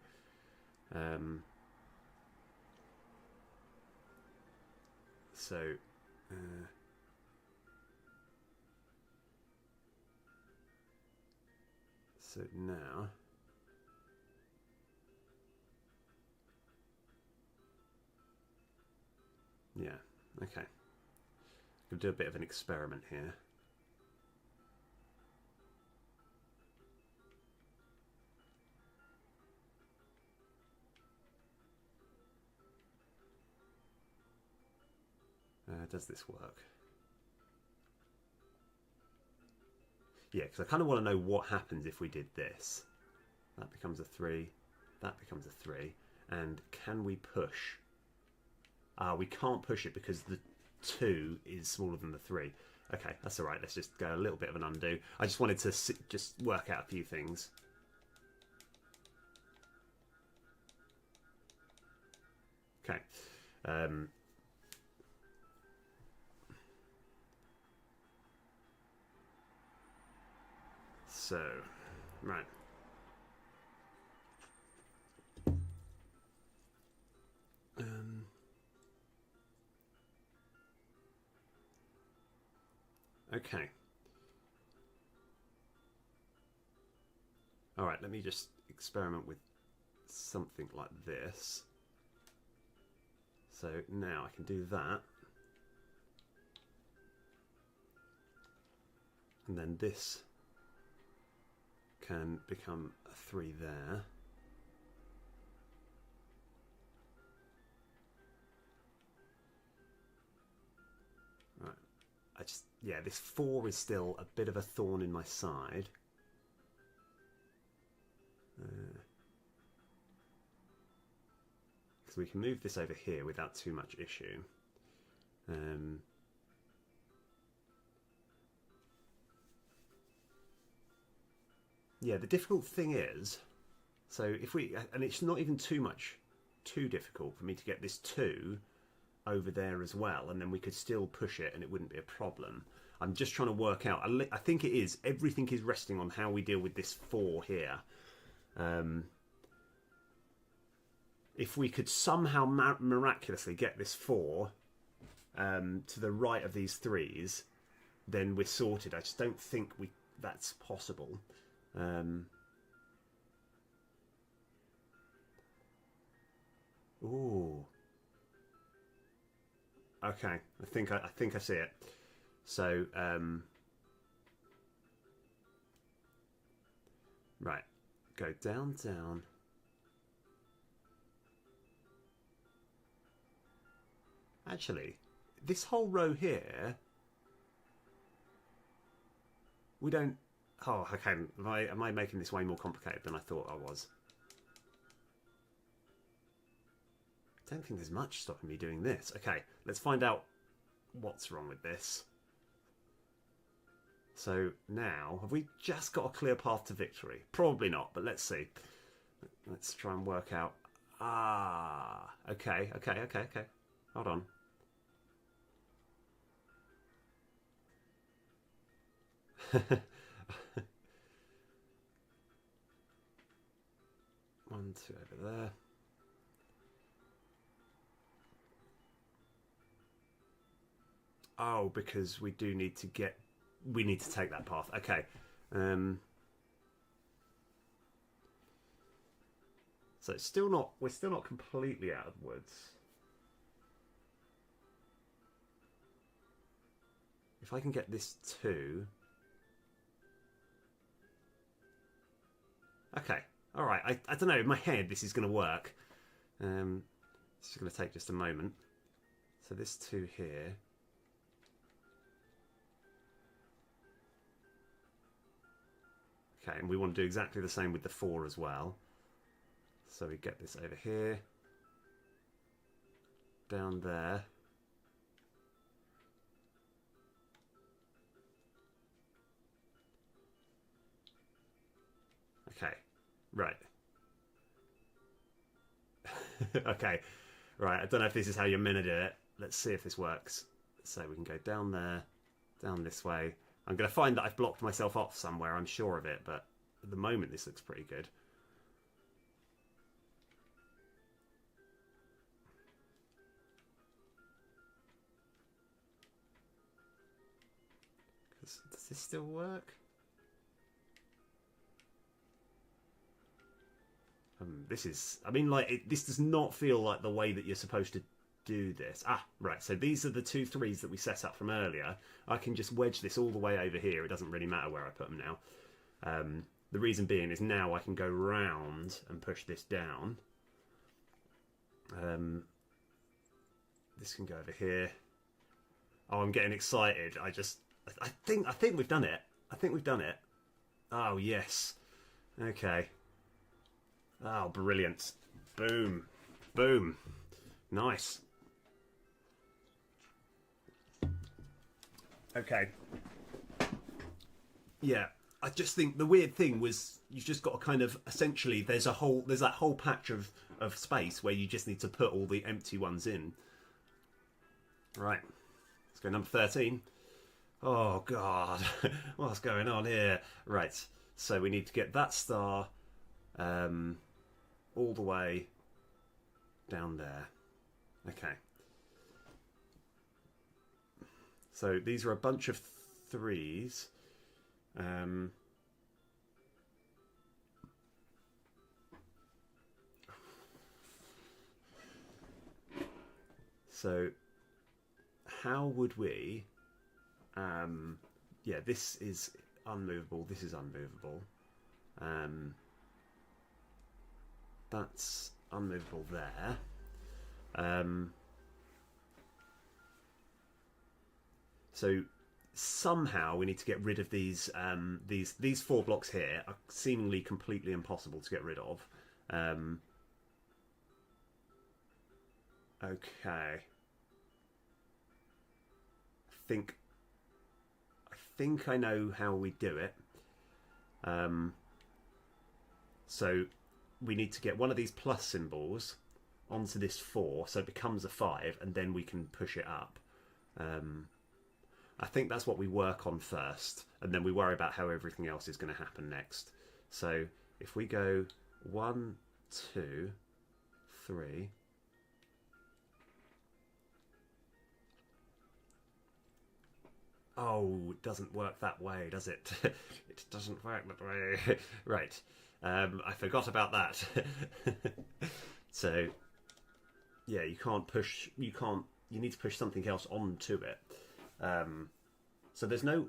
So now... Yeah, okay. We'll do a bit of an experiment here. Does this work? Yeah, because I kind of want to know what happens if we did this. That becomes a 3. That becomes a 3. And can we push? We can't push it because the 2 is smaller than the 3. Okay, that's all right. Let's just go a little bit of an undo. I just wanted to just work out a few things. Okay. So, right. Okay. All right, let me just experiment with something like this. So now I can do that. And then this can become a 3 there. Right. Yeah, this 4 is still a bit of a thorn in my side. Because we can move this over here without too much issue. Yeah, the difficult thing is, so if we, and it's not even too difficult for me to get this 2 over there as well, and then we could still push it and it wouldn't be a problem. I'm just trying to work out, I think it is, everything is resting on how we deal with this 4 here. If we could somehow miraculously get this 4 to the right of these 3s, then we're sorted. I just don't think that's possible. Ooh. Okay, I think I see it. So, right, go down, down. Actually, this whole row here, we don't... Oh, okay. Am I making this way more complicated than I thought I was? don't think there's much stopping me doing this. Okay, let's find out what's wrong with this. So now, have we just got a clear path to victory? Probably not, but let's see. Let's try and work out. Ah, okay. Hold on. One, two over there. Oh, because we do need to get... We need to take that path. Okay. So it's still not... We're still not completely out of the woods. If I can get this too... Okay. Alright. I don't know. In my head, this is going to work. This is going to take just a moment. So this 2 here... Okay, and we want to do exactly the same with the 4 as well. So we get this over here. Down there. Okay, right. Okay, right, I don't know if this is how you're meant to do it. Let's see if this works. So we can go down there, down this way. I'm going to find that I've blocked myself off somewhere, I'm sure of it, but at the moment this looks pretty good. Does this still work? This is... I mean, like, this does not feel like the way that you're supposed to do this. Ah, right, so these are the 2 3s that we set up from earlier. I can just wedge this all the way over here. It doesn't really matter where I put them now. The reason being is now I can go round and push this down. This can go over here. Oh, I'm getting excited. I think we've done it. I think we've done it. Oh, yes. Okay. Oh, brilliant. Boom. Boom. Nice. Okay. Yeah, I just think the weird thing was you've just got to kind of essentially there's that whole patch of space where you just need to put all the empty ones in. Right. Let's go number 13. Oh god. What's going on here? Right. So we need to get that star all the way down there. Okay. So these are a bunch of 3s. So how would we... yeah, this is unmovable. This is unmovable. That's unmovable there. So somehow we need to get rid of these 4 blocks here are seemingly completely impossible to get rid of. Okay. I think I know how we do it. So we need to get one of these plus symbols onto this 4 so it becomes a 5 and then we can push it up. I think that's what we work on first and then we worry about how everything else is going to happen next. So if we go 1, 2, 3... Oh, it doesn't work that way, does it? It doesn't work that way. Right. I forgot about that. So, yeah, you need to push something else onto it. So there's no...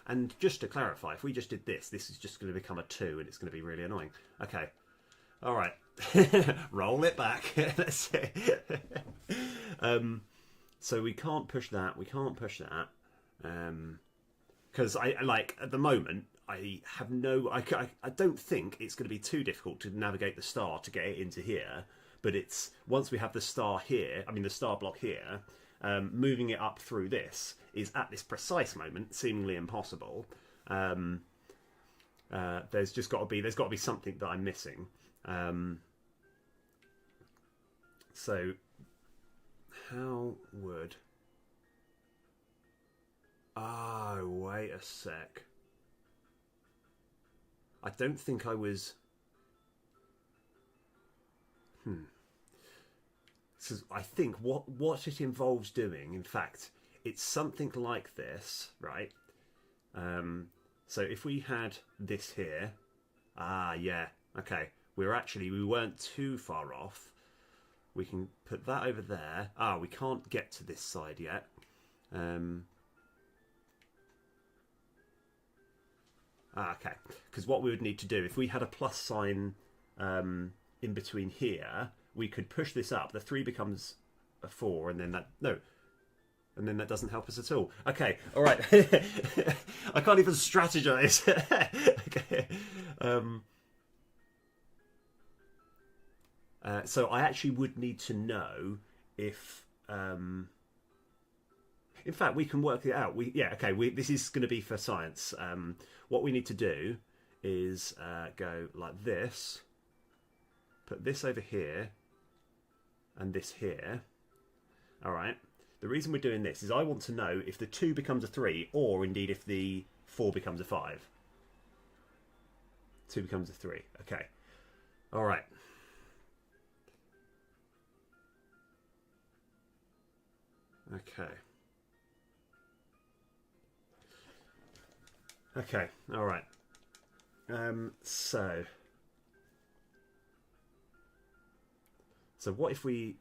And just to clarify, if we just did this is just going to become a 2 and it's going to be really annoying. Okay. All right. Roll it back. Let's see. So we can't push that. We can't push that. Because at the moment, I have no... I don't think it's going to be too difficult to navigate the star to get it into here. but it's once we have the star here, I mean the star block here, moving it up through this is at this precise moment seemingly impossible. There's got to be something that I'm missing. So how would... Oh, wait a sec. I don't think I was... So I think what it involves doing, in fact, it's something like this, right? So if we had this here... Ah, yeah, okay. We weren't too far off. We can put that over there. Ah, we can't get to this side yet. Okay, because what we would need to do, if we had a plus sign in between here, we could push this up. The 3 becomes a 4, and then that doesn't help us at all. Okay, all right. I can't even strategize. Okay. So I actually would need to know if... in fact, we can work it out. This is going to be for science. What we need to do is go like this, put this over here, and this here. All right. The reason we're doing this is I want to know if the 2 becomes a 3, or indeed if the 4 becomes a 5. 2 becomes a 3. Okay. All right. Okay. Okay, all right. So what if we...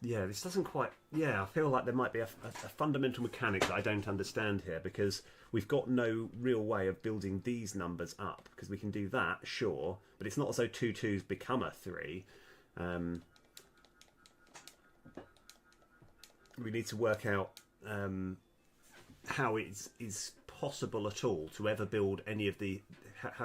Yeah, this doesn't quite... Yeah, I feel like there might be a fundamental mechanic that I don't understand here, because we've got no real way of building these numbers up, because we can do that, sure, but it's not as though 2 2s become a 3. We need to work out how it is possible at all to ever build any of the...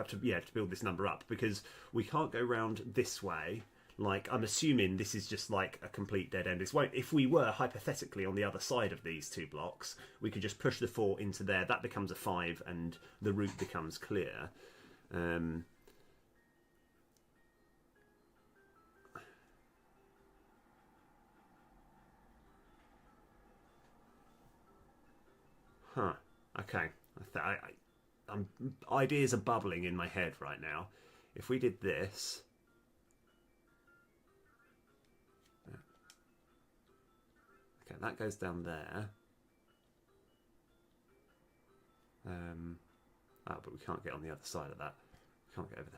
to build this number up, because we can't go round this way. Like, I'm assuming this is just like a complete dead end. If we were hypothetically on the other side of these 2 blocks, we could just push the 4 into there. That becomes a 5, and the route becomes clear. Okay. Ideas are bubbling in my head right now. If we did this... Okay, that goes down there. But we can't get on the other side of that. We can't get over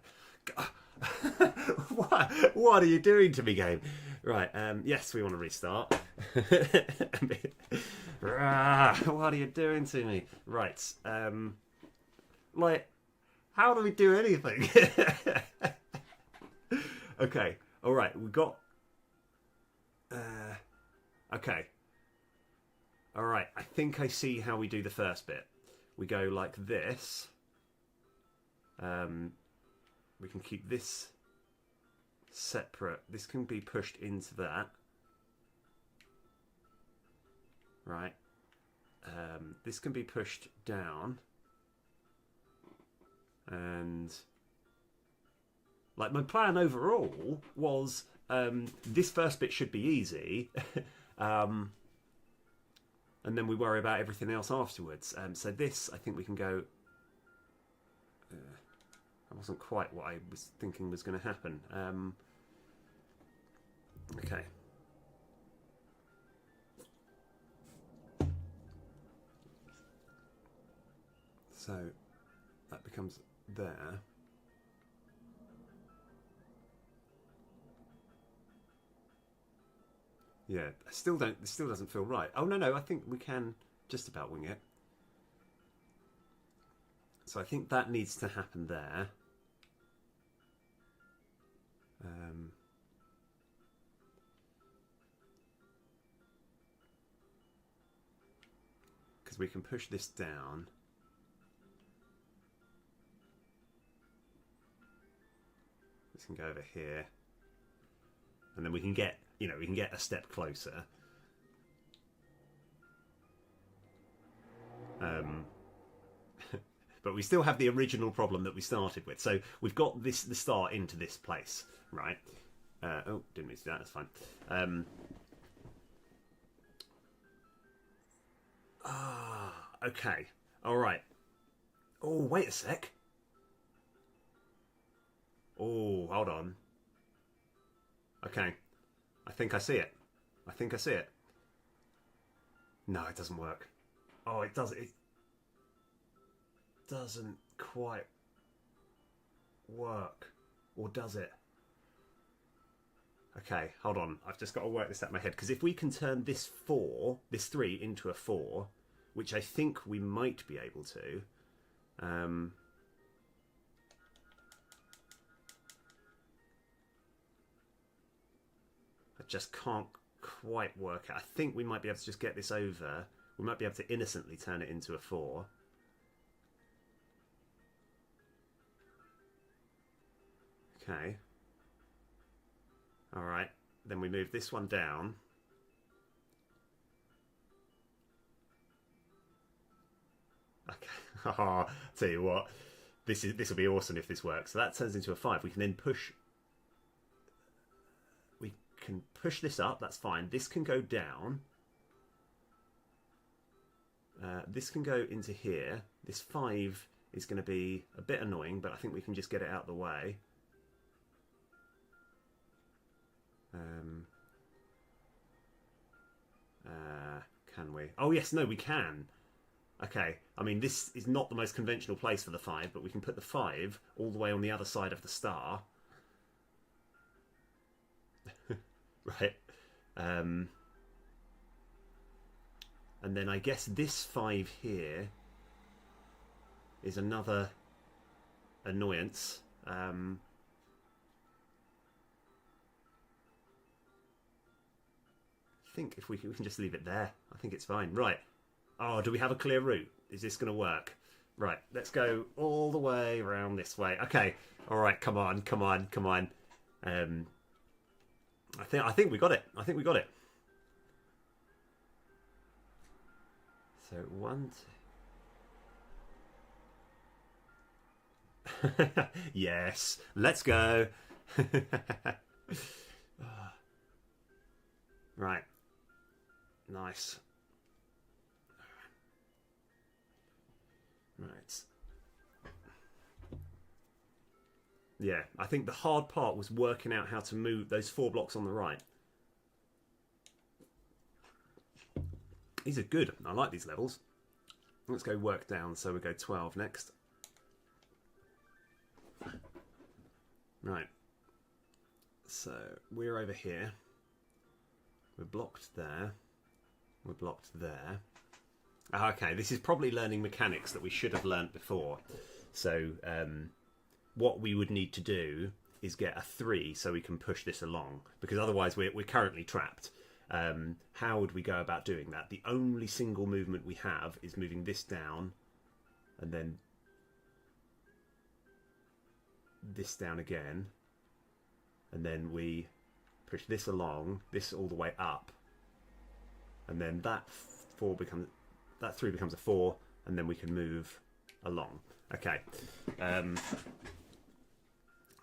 there. What are you doing to me, game? Right, yes, we want to restart. What are you doing to me? Right, like, how do we do anything? Okay, alright, we've got... okay. Alright, I think I see how we do the first bit. We go like this. We can keep this separate. This can be pushed into that. Right. This can be pushed down. And... like, my plan overall was... this first bit should be easy. And then we worry about everything else afterwards. So this, I think we can go... that wasn't quite what I was thinking was going to happen. Okay. So that becomes there. Yeah, it still doesn't feel right. Oh no, I think we can just about wing it. So I think that needs to happen there. we can push this down. This can go over here. And then we can get, we can get a step closer. But we still have the original problem that we started with. So we've got the start into this place, right? Oh, didn't mean to do that. That's fine. Okay. All right. Oh, wait a sec. Oh, hold on. Okay. I think I see it. I think I see it. No, it doesn't work. Oh, it does. It doesn't quite work. Or does it? Okay, hold on. I've just got to work this out in my head. Because if we can turn this 3 into a 4, which I think we might be able to. I just can't quite work out. I think we might be able to just get this over. We might be able to innocently turn it into a 4. Okay. Alright. Then we move this one down. Okay. Oh, tell you what. This will be awesome if this works. So that turns into a 5. We can then push... We can push this up. That's fine. This can go down. This can go into here. This 5 is going to be a bit annoying, but I think we can just get it out of the way. Can we? Oh yes, no, we can. Okay, I mean this is not the most conventional place for the 5, but we can put the 5 all the way on the other side of the star. Right. And then I guess this 5 here is another annoyance. I think if we can just leave it there. I think it's fine. Right. Oh, do we have a clear route? Is this going to work? Right. Let's go all the way around this way. Okay. All right. Come on. Come on. Come on. I think we got it. I think we got it. So 1, 2. Yes. Let's go. Right. Nice. Right. Yeah, I think the hard part was working out how to move those 4 blocks on the right. These are good. I like these levels. Let's go work down. So we go 12 next. Right. So we're over here. We're blocked there. We're blocked there. Okay, this is probably learning mechanics that we should have learnt before. So what we would need to do is get a 3 so we can push this along, because otherwise we're currently trapped. How would we go about doing that? The only single movement we have is moving this down and then this down again, and then we push this along, this all the way up, and then that 3 becomes a 4, and then we can move along. Okay.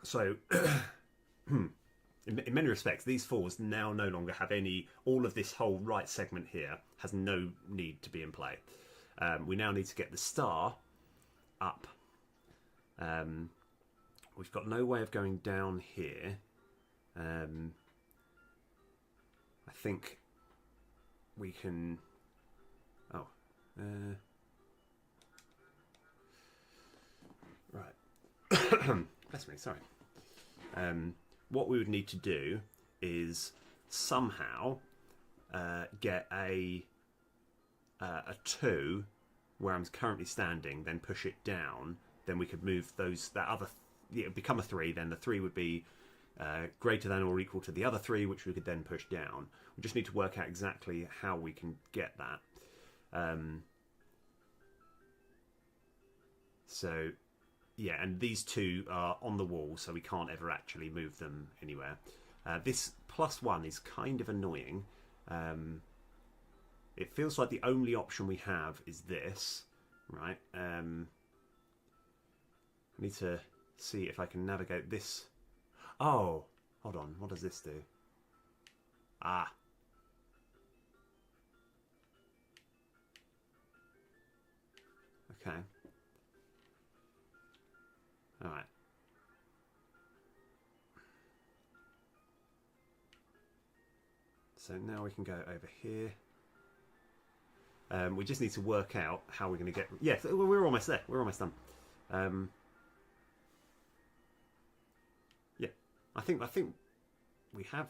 So in many respects, these 4s now no longer have any. All of this whole right segment here has no need to be in play. We now need to get the star up. We've got no way of going down here. I think we can. Oh, right. Bless me. Sorry. What we would need to do is somehow get a 2 where I'm currently standing, then push it down. Then we could move it would become a 3. Then the 3 would be greater than or equal to the other 3, which we could then push down. We just need to work out exactly how we can get that. So, yeah, and these two are on the wall, so we can't ever actually move them anywhere. This +1 is kind of annoying. It feels like the only option we have is this, right? I need to see if I can navigate this. Oh, hold on. What does this do? Ah. Okay. All right. So now we can go over here. We just need to work out how we're going to get... Yeah, we're almost there. We're almost done. Yeah, I think we have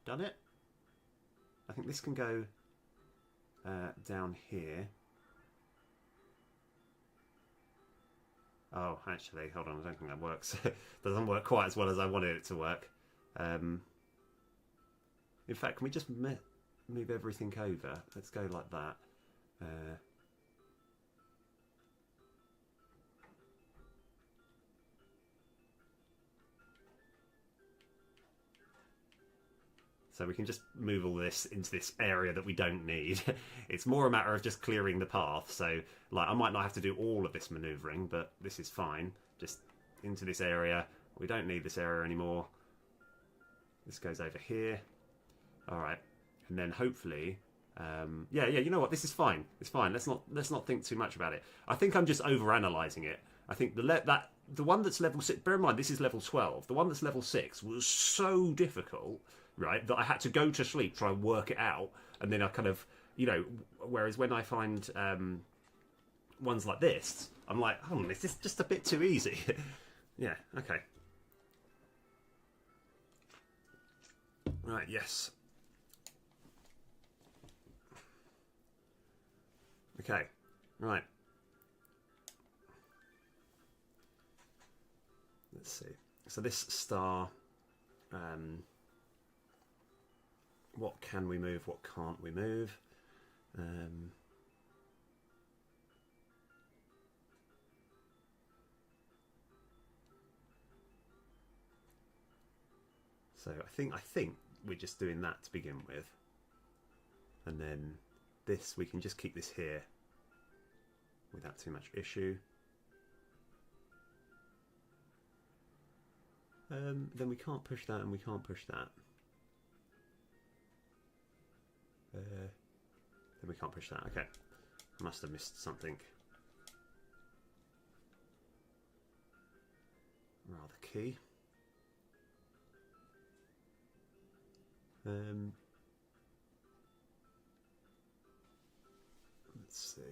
done it. I think this can go down here. Oh, actually, hold on. I don't think that works. It doesn't work quite as well as I wanted it to work. In fact, can we just move everything over? Let's go like that. So we can just move all this into this area that we don't need. It's more a matter of just clearing the path. So, like, I might not have to do all of this manoeuvring, but this is fine. Just into this area. We don't need this area anymore. This goes over here. All right, and then hopefully, yeah. You know what? This is fine. It's fine. Let's not think too much about it. I think I'm just overanalyzing it. I think the one that's level 6. Bear in mind, this is level 12. The one that's level 6 was so difficult, right, that I had to go to sleep, try and work it out, and then I kind of, whereas when I find ones like this, I'm like, oh, this is just a bit too easy. Yeah, okay. Right, yes. Okay, right. Let's see. So this star... what can we move, what can't we move? So I think we're just doing that to begin with. And then this, we can just keep this here without too much issue. Then we can't push that and we can't push that. Then we can't push that. Okay, I must have missed something rather key. Let's see.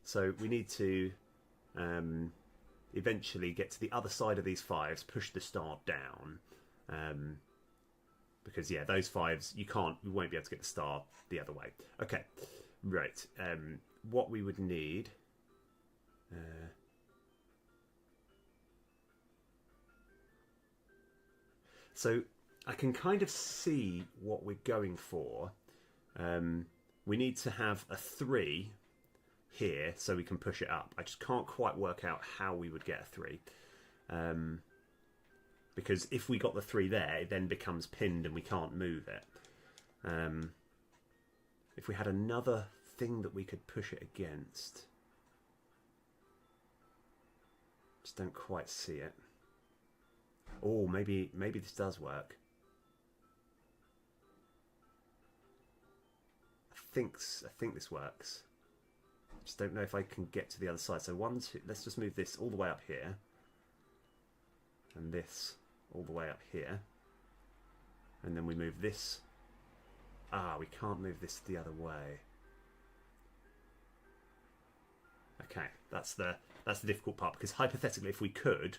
So we need to eventually get to the other side of these 5s, push the star down. Because yeah, those 5s you won't be able to get the star the other way. Okay, right. What we would need. So I can kind of see what we're going for. We need to have a 3 here so we can push it up. I just can't quite work out how we would get a 3. Because if we got the 3 there, it then becomes pinned and we can't move it. If we had another thing that we could push it against. Just don't quite see it. Oh, maybe this does work. I think this works. Just don't know if I can get to the other side. So 1, 2, let's just move this all the way up here. And this all the way up here. And then we move this. Ah, we can't move this the other way. Okay, that's the difficult part, because hypothetically if we could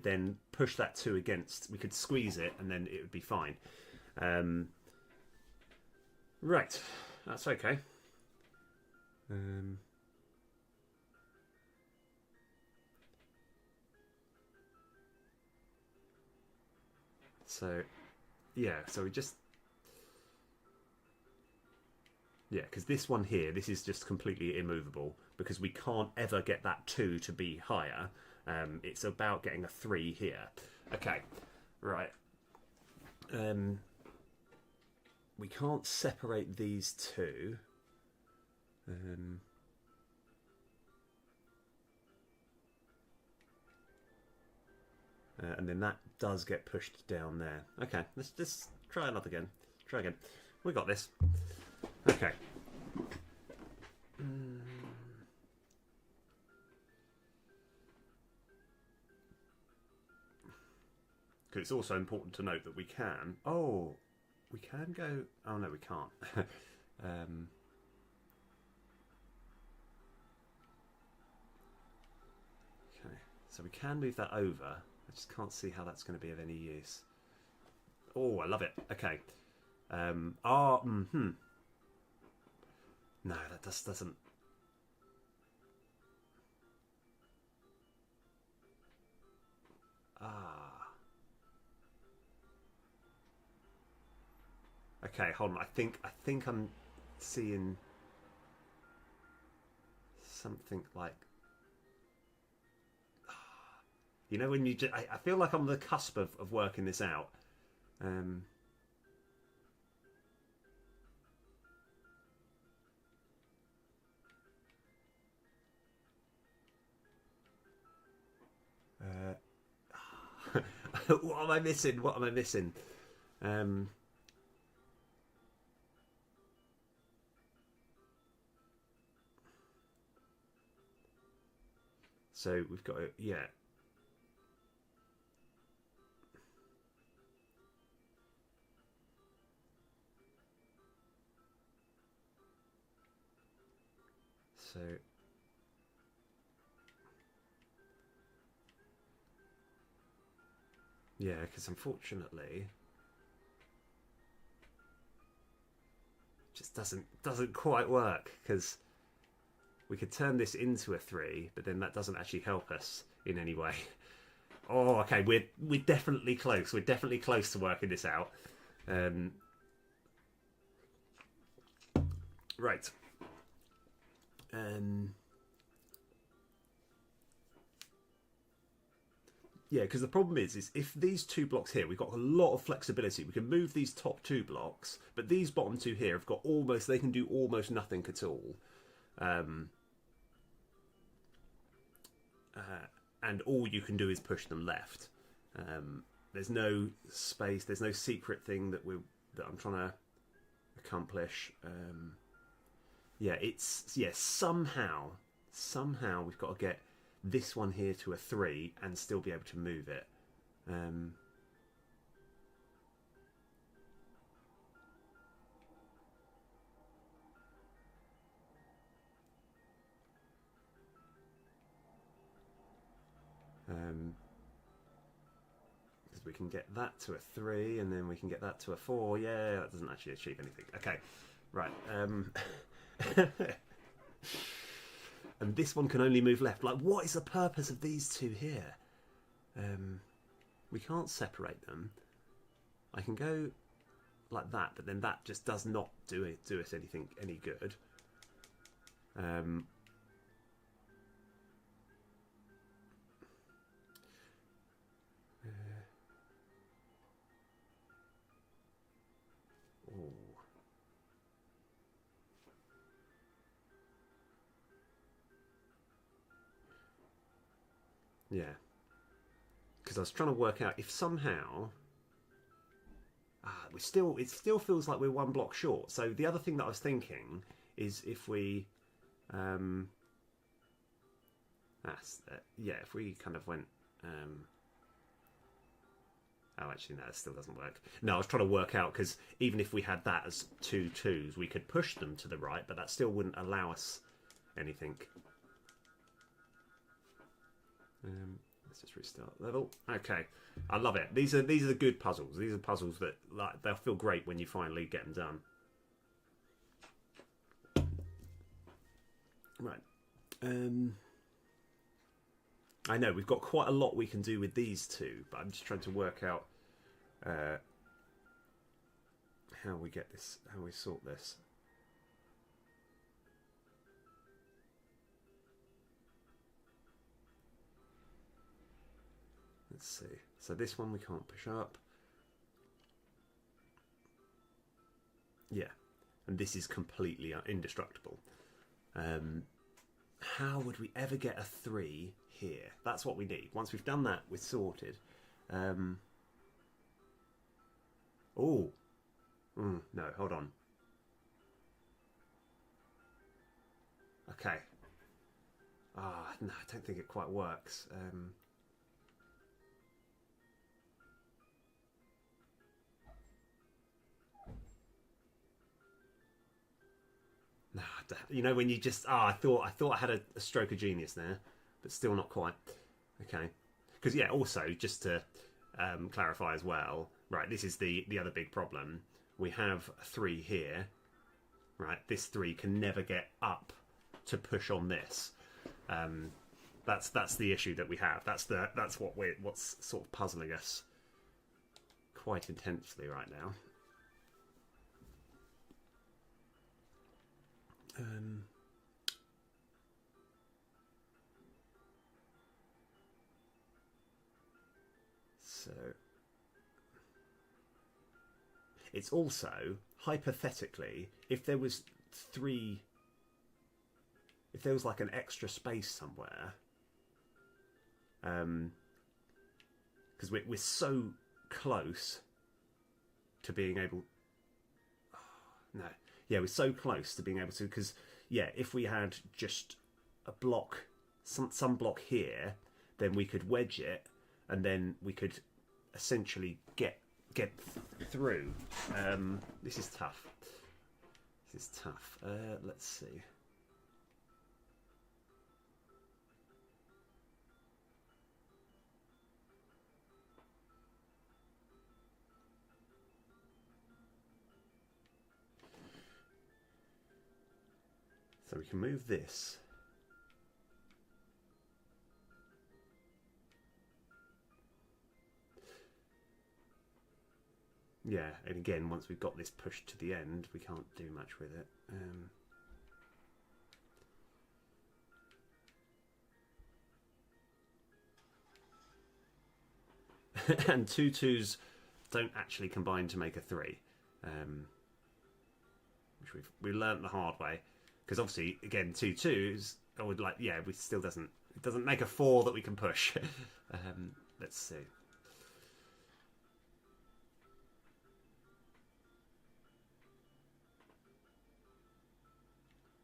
then push that 2 against, we could squeeze it and then it would be fine. Right, that's okay. So, yeah, so we just... Yeah, because this one here, this is just completely immovable because we can't ever get that 2 to be higher. It's about getting a 3 here. Okay, right. We can't separate these two. And then that does get pushed down there. Okay, let's just try another again. Try again. We got this. Okay. Because it's also important to note that we can. Oh, we can go. Oh no, we can't. Okay, so we can move that over. I just can't see how that's going to be of any use. Oh, I love it. Okay. No, that just doesn't. Ah. Okay, hold on. I think I'm seeing something like. You know, when you just, I feel like I'm on the cusp of working this out. Um, what am I missing? What am I missing? Um, so we've got to, yeah. So yeah, because unfortunately, it just doesn't quite work because we could turn this into a 3, but then that doesn't actually help us in any way. Oh, okay, we're definitely close. We're definitely close to working this out. Right. Yeah, because the problem is if these 2 blocks here, we've got a lot of flexibility. We can move these top 2 blocks, but these bottom 2 here have got almost, they can do almost nothing at all. And all you can do is push them left. There's no space. There's no secret thing that I'm trying to accomplish. Somehow we've got to get this one here to a 3 and still be able to move it. Because we can get that to a 3 and then we can get that to a 4. Yeah, that doesn't actually achieve anything. Okay, right. And this one can only move left. Like, what is the purpose of these 2 here? We can't separate them. I can go like that, but then that just does not do us anything any good. Yeah, because I was trying to work out if somehow it still feels like we're 1 block short. So the other thing that I was thinking is if we if we kind of went oh, actually, no, it still doesn't work. No, I was trying to work out, because even if we had that as 2 2s, we could push them to the right, but that still wouldn't allow us anything. Let's just restart level. Okay, I love it. These are the good puzzles. These are puzzles that, like, they'll feel great when you finally get them done. Right. I know we've got quite a lot we can do with these 2, but I'm just trying to work out how we get this, how we sort this. Let's see. So this one we can't push up. Yeah, and this is completely indestructible. How would we ever get a 3 here? That's what we need. Once we've done that, we're sorted. Oh, no, hold on. Okay. No, I don't think it quite works. No, you know when you just I thought I had a stroke of genius there, but still not quite. Okay, because yeah, also just to clarify as well, right? This is the other big problem. We have 3 here, right? This 3 can never get up to push on this. That's the issue that we have. That's what's sort of puzzling us quite intensely right now. So it's also hypothetically, if there was like an extra space somewhere, because we're so close to being able. Oh, no, yeah, we're so close to being able to. Because yeah, if we had just a block, some block here, then we could wedge it, and then we could essentially get through. This is tough. This is tough. Let's see. So we can move this. Yeah, and again, once we've got this pushed to the end, we can't do much with it. And 2 2s don't actually combine to make a 3, which we learnt the hard way. Because obviously, again, 2 2s, I would like, yeah, it doesn't make a 4 that we can push. Let's see.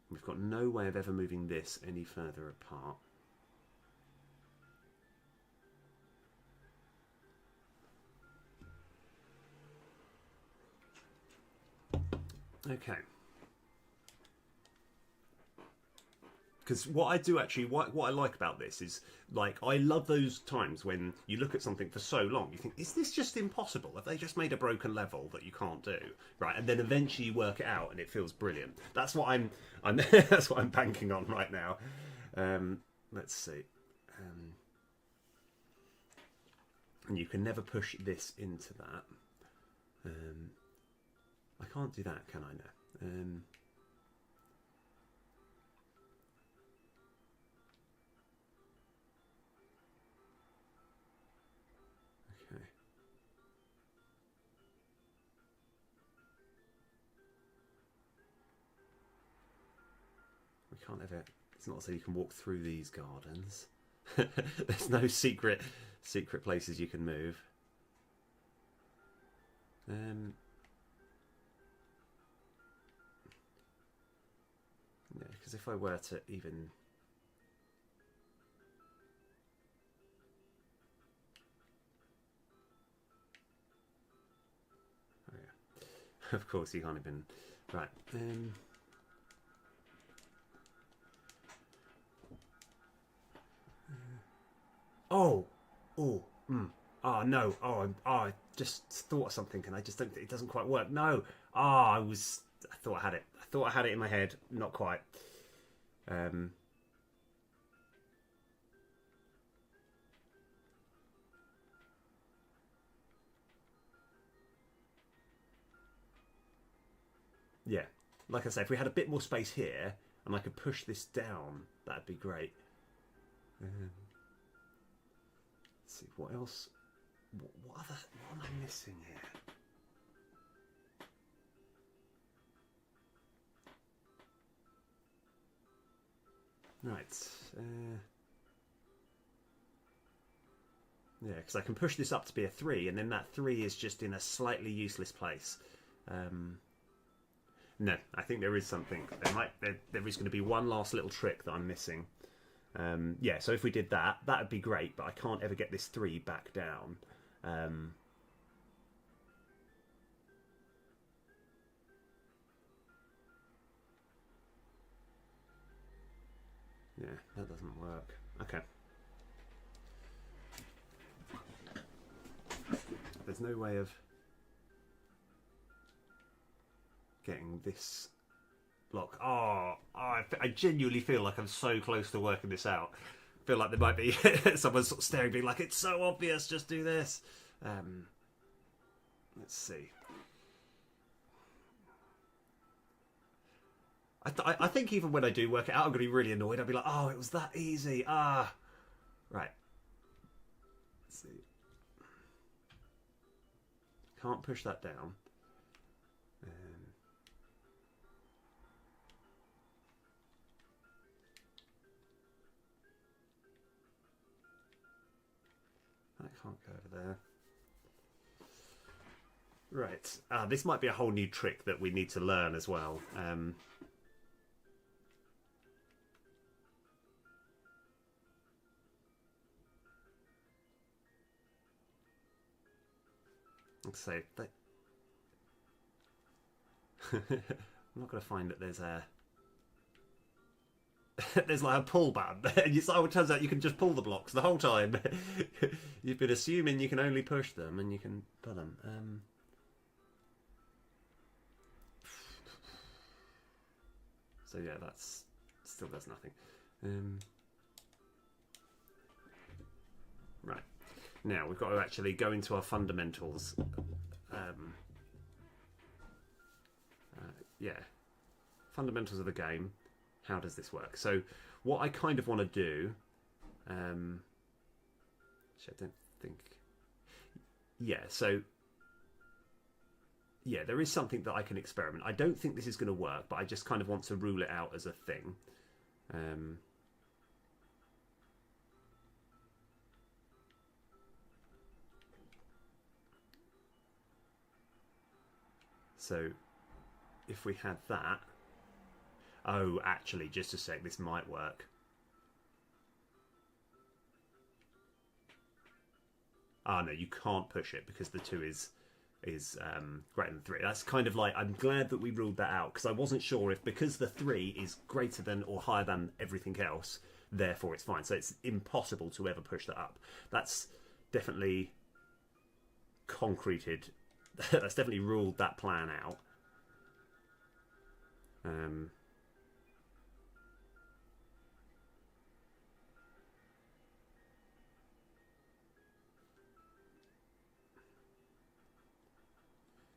We've got no way of ever moving this any further apart. Okay. Because what I do actually, what I like about this is, like, I love those times when you look at something for so long, you think, is this just impossible? Have they just made a broken level that you can't do? Right, and then eventually you work it out and it feels brilliant. That's what I'm that's what I'm banking on right now. Let's see. And you can never push this into that. I can't do that, can I now? Can't ever. It's not so you can walk through these gardens. There's no secret places you can move. Yeah, because if I were to even. Oh yeah. Of course you can't even. Right. Oh, no, I just thought of something, and I just don't. It doesn't quite work. No, I thought I had it. I thought I had it in my head. Not quite. Yeah, like I say, if we had a bit more space here, and I could push this down, that'd be great. Let's see, what else? What am I missing here? Right. Yeah, because I can push this up to be a 3, and then that 3 is just in a slightly useless place. No, I think there is something. There is going to be one last little trick that I'm missing. Yeah, so if we did that, that would be great, but I can't ever get this 3 back down. Yeah, that doesn't work. Okay. There's no way of getting this block. I genuinely feel like I'm so close to working this out. I feel like there might be someone sort of staring at me like, it's so obvious, just do this. Let's see. I think even when I do work it out, I'm going to be really annoyed. I'll be like, oh, it was that easy. Right. Let's see. Can't push that down. That can't go over there. Right. This might be a whole new trick that we need to learn as well. Let's say that. I'm not going to find that there's a there's like a pull button. And it turns out you can just pull the blocks the whole time. You've been assuming you can only push them and you can pull them. So yeah, that's still does nothing. Right. Now we've got to actually go into our fundamentals. Yeah, fundamentals of the game. How does this work? So what I kind of want to do, I don't think. Yeah. So yeah, there is something that I can experiment. I don't think this is going to work, but I just kind of want to rule it out as a thing. So if we had that... Oh, actually, just a sec, this might work. No, you can't push it because the 2 is greater than 3. That's kind of like, I'm glad that we ruled that out, because I wasn't sure if because the 3 is greater than or higher than everything else, therefore it's fine. So it's impossible to ever push that up. That's definitely concreted. That's definitely ruled that plan out.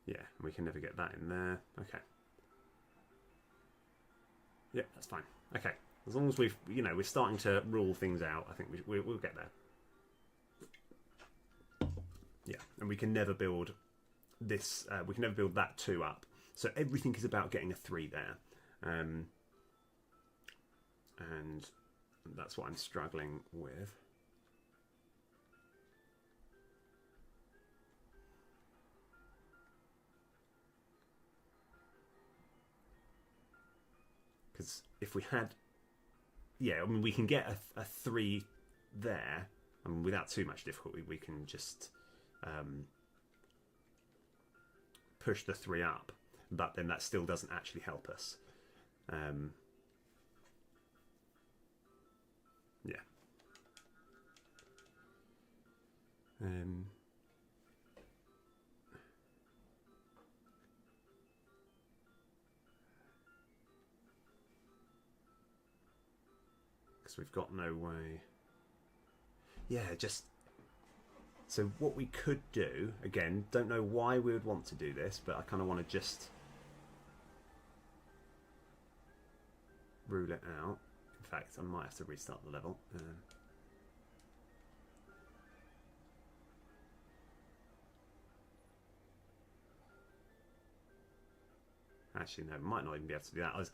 Yeah, we can never get that in there. Okay. Yeah, that's fine. Okay, as long as we're starting to rule things out, I think we'll get there. Yeah, and we can never build this. We can never build that 2 up. So everything is about getting a 3 there, and that's what I'm struggling with. Because if we had, yeah, I mean, we can get a 3 there. I mean, without too much difficulty, we can just push the 3 up. But then that still doesn't actually help us. Yeah. Because we've got no way. Yeah, just... So what we could do, again, don't know why we would want to do this, but I kind of want to just rule it out. In fact, I might have to restart the level. Actually, no, might not even be able to do that. I was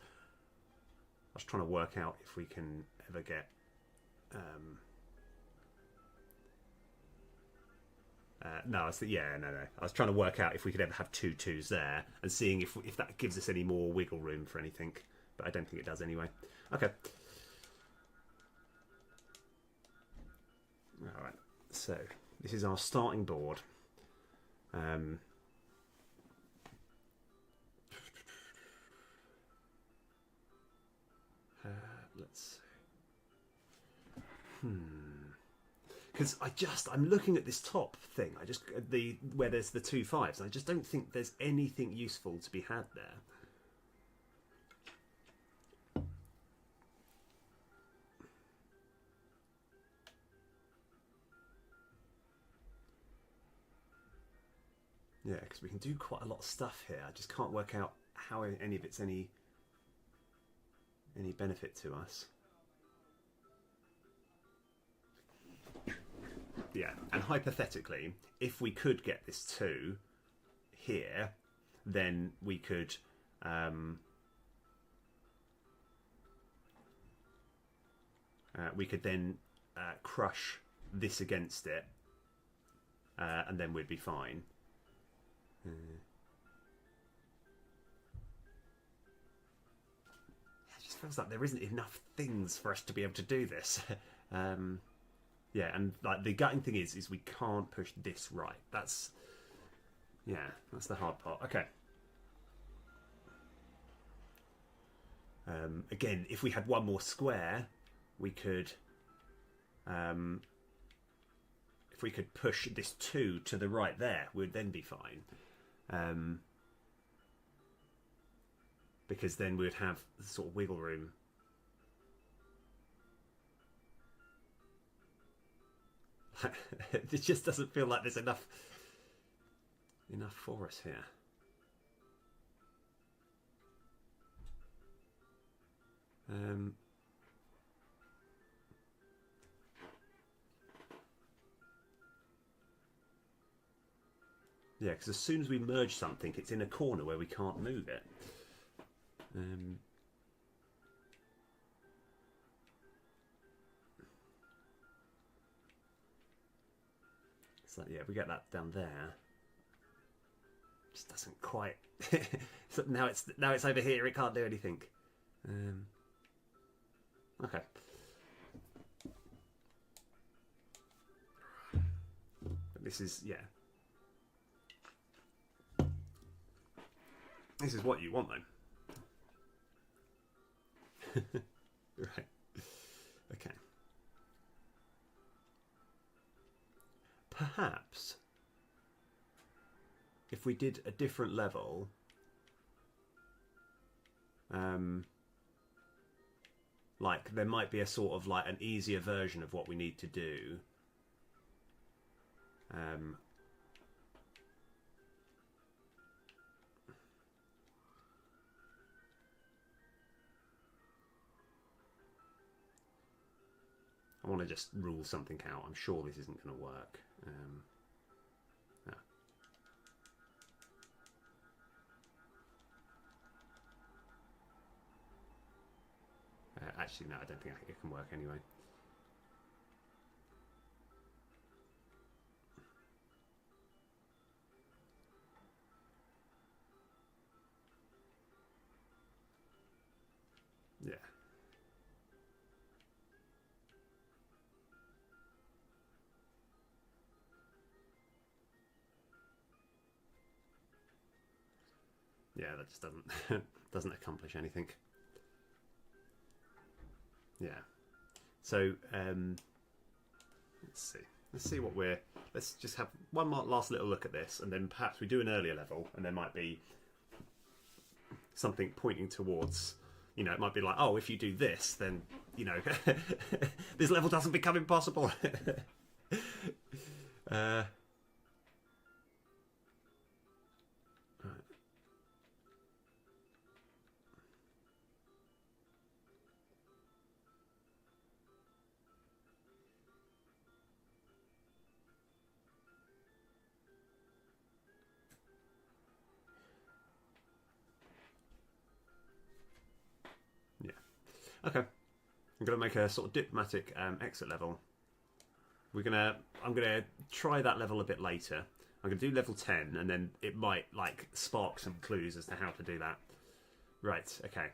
trying to work out if we can ever get... no, I was no. I was trying to work out if we could ever have 2 2s there, and seeing if that gives us any more wiggle room for anything. But I don't think it does anyway. Okay. All right. So this is our starting board. Let's see. Because I'm looking at this top thing. Where there's the 2 5s. And I just don't think there's anything useful to be had there. Yeah, because we can do quite a lot of stuff here. I just can't work out how any of it's any benefit to us. Yeah, and hypothetically, if we could get this 2 here, then we could then crush this against it, and then we'd be fine. It just feels like there isn't enough things for us to be able to do this. Yeah, and like the gutting thing is we can't push this right. That's the hard part. Okay. Again, if we had one more square, we could if we could push this 2 to the right there, we'd then be fine. Because then we'd have the sort of wiggle room. It just doesn't feel like there's enough for us here. Yeah, because as soon as we merge something, it's in a corner where we can't move it. It's like, yeah, we get that down there. Just doesn't quite. So now it's over here. It can't do anything. Okay. But this is This is what you want, though. Right. Okay. Perhaps if we did a different level, like there might be a sort of like an easier version of what we need to do. I want to just rule something out. I'm sure this isn't going to work. Actually, no, I don't think it can work anyway. Yeah. Yeah, that just doesn't accomplish anything. Yeah. So let's see what let's just have one more last little look at this, and then perhaps we do an earlier level, and there might be something pointing towards, it might be like, oh, if you do this, then this level doesn't become impossible. Okay, I'm gonna make a sort of diplomatic exit level. I'm gonna try that level a bit later. I'm gonna do level 10, and then it might like spark some clues as to how to do that. Right. Okay.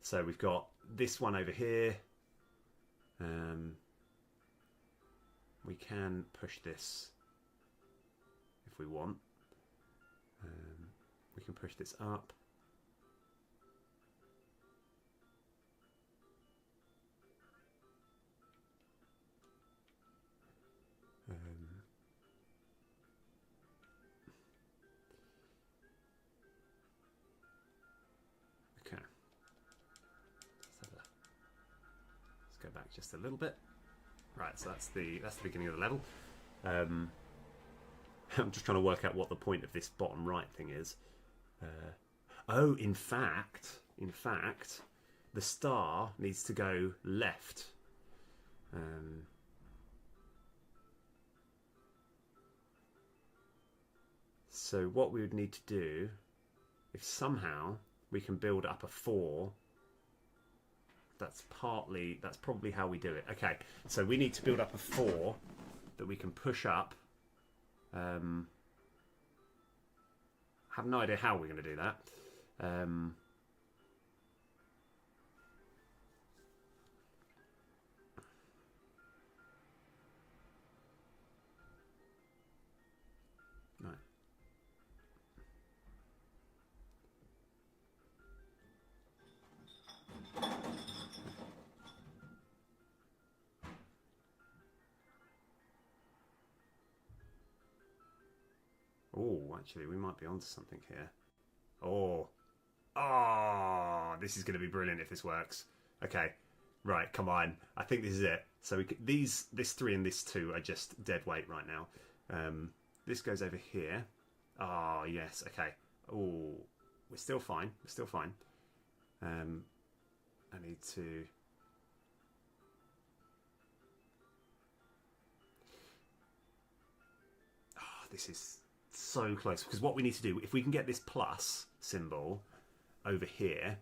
So we've got this one over here. We can push this if we want. We can push this up. Okay. Let's go back just a little bit. Right, so that's the beginning of the level. I'm just trying to work out what the point of this bottom right thing is. Oh, in fact, the star needs to go left. So what we would need to do, if somehow we can build up a 4, that's probably how we do it. Okay, so we need to build up a 4 that we can push up. I have no idea how we're going to do that. Right. Oh, actually, we might be onto something here. Oh, this is going to be brilliant if this works. Okay, right, come on. I think this is it. So this 3 and this 2 are just dead weight right now. This goes over here. Oh, yes, okay. Oh, we're still fine. We're still fine. I need to... Oh, this is so close. Because what we need to do, if we can get this plus symbol over here,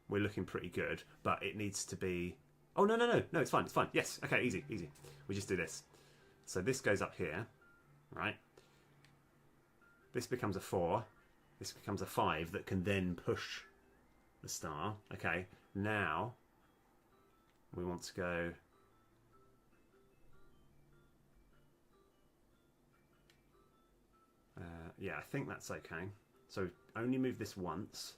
we're looking pretty good. But it needs to be... Oh, no, it's fine, it's fine. Yes, okay, easy. We just do this. So this goes up here, right? This becomes a 4. This becomes a 5 that can then push the star. Okay, now we want to go... yeah, I think that's okay. So only move this once.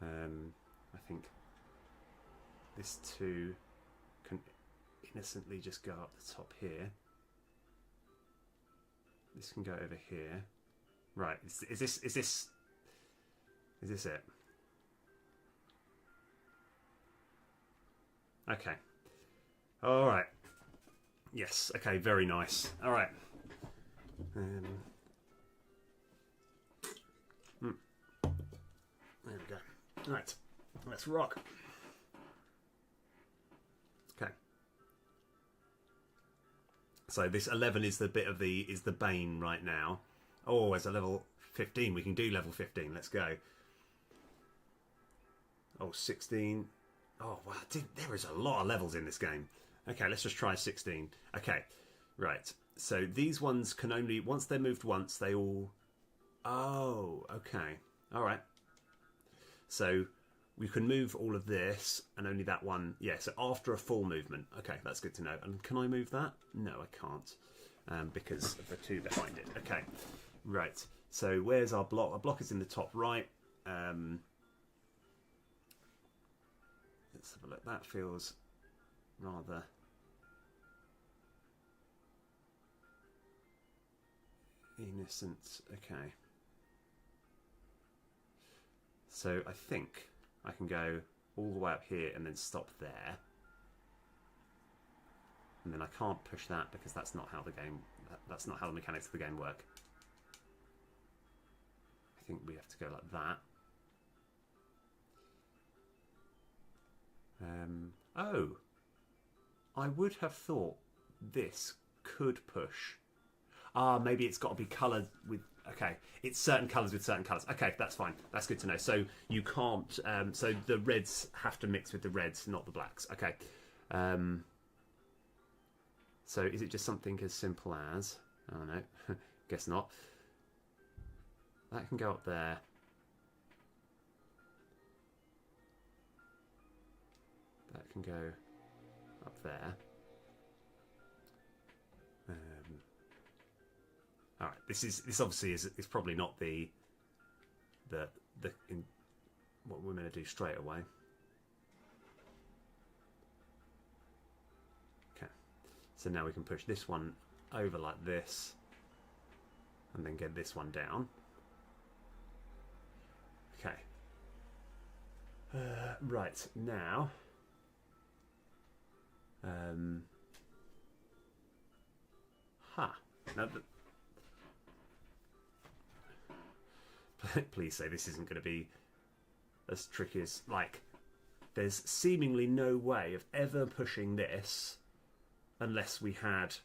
I think this 2 can innocently just go up the top here. This can go over here. Right, is this it? Okay. All right. Yes. Okay. Very nice. All right. There we go. Right. Let's rock. Okay. So this 11 is the bit of the bane right now. Oh, as a level 15, we can do level 15. Let's go. Oh, 16. Oh, wow. There is a lot of levels in this game. Okay, let's just try 16. Okay, right. So these ones can only... Once they're moved once, they all... Oh, okay. All right. So we can move all of this and only that one. Yeah, so after a full movement. Okay, that's good to know. And can I move that? No, I can't. Because of the 2 behind it. Okay, right. So where's our block? Our block is in the top right. Let's have a look. That feels rather... innocent. Okay. So I think I can go all the way up here and then stop there. And then I can't push that because that's not how the game... That's not how the mechanics of the game work. I think we have to go like that. Oh. I would have thought this could push. Ah, maybe it's got to be coloured with... Okay, it's certain colours with certain colours. Okay, that's fine. That's good to know. So you can't. So the reds have to mix with the reds, not the blacks. Okay. So is it just something as simple as? Oh no, guess not. That can go up there. That can go up there. All right. This obviously is probably not the what we're going to do straight away. Okay. So now we can push this one over like this, and then get this one down. Okay. Right now. Now, please say this isn't going to be as tricky as, like, there's seemingly no way of ever pushing this unless we had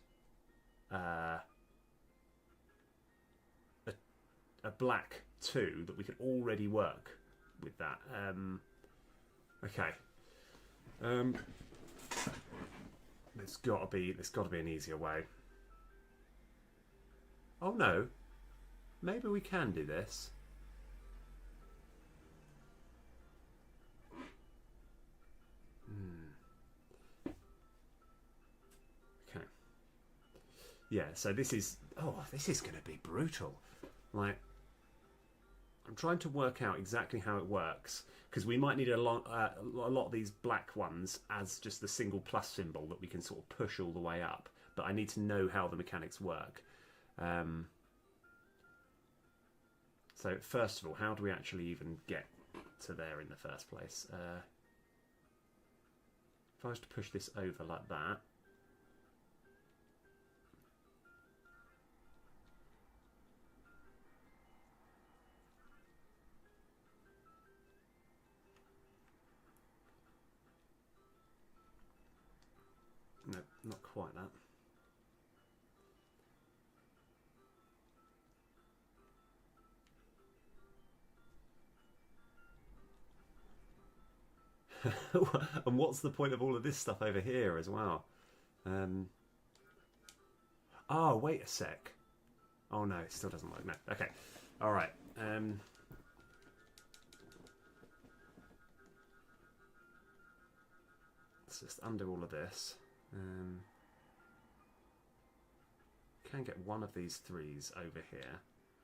a black 2 that we could already work with that. Okay. There's got to be an easier way. Oh no, maybe we can do this. Okay. Yeah, so this is going to be brutal. Like, I'm trying to work out exactly how it works, because we might need a lot of these black ones as just the single plus symbol that we can sort of push all the way up. But I need to know how the mechanics work. So first of all, how do we actually even get to there in the first place? If I was to push this over like that, no, not quite that. And what's the point of all of this stuff over here as well? Oh, wait a sec. Oh no, it still doesn't work. No. Okay. All right. Let's just undo all of this. Can get one of these 3s over here.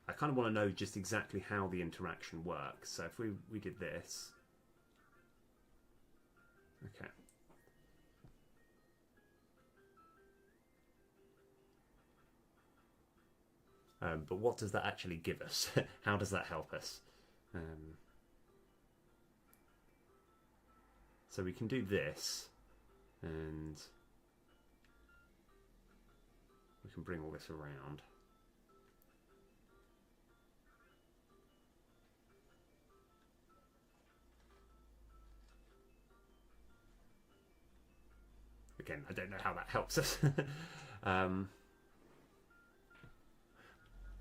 I kind of want to know just exactly how the interaction works. So if we did this. Okay. But what does that actually give us? How does that help us? So we can do this, and we can bring all this around. Again, I don't know how that helps us.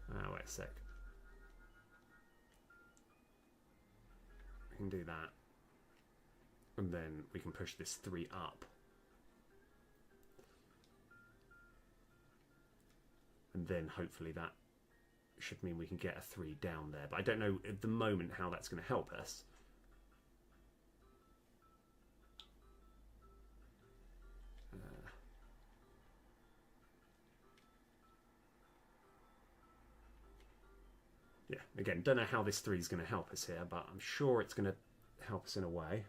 Oh, wait a sec. We can do that. And then we can push this 3 up. And then hopefully that should mean we can get a 3 down there. But I don't know at the moment how that's going to help us. Yeah, again, don't know how this 3 is going to help us here, but I'm sure it's going to help us in a way.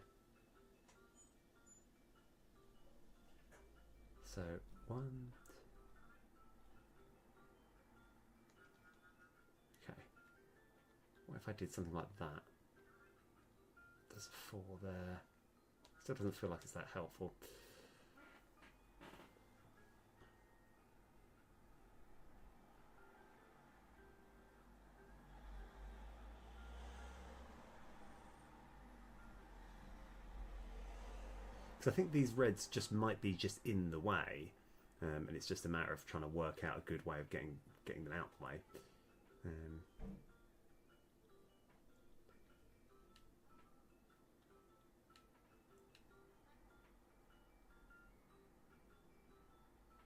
So, 1. Okay. What if I did something like that? There's a 4 there. Still doesn't feel like it's that helpful. Because I think these reds just might be just in the way, and it's just a matter of trying to work out a good way of getting them out of the way. Um,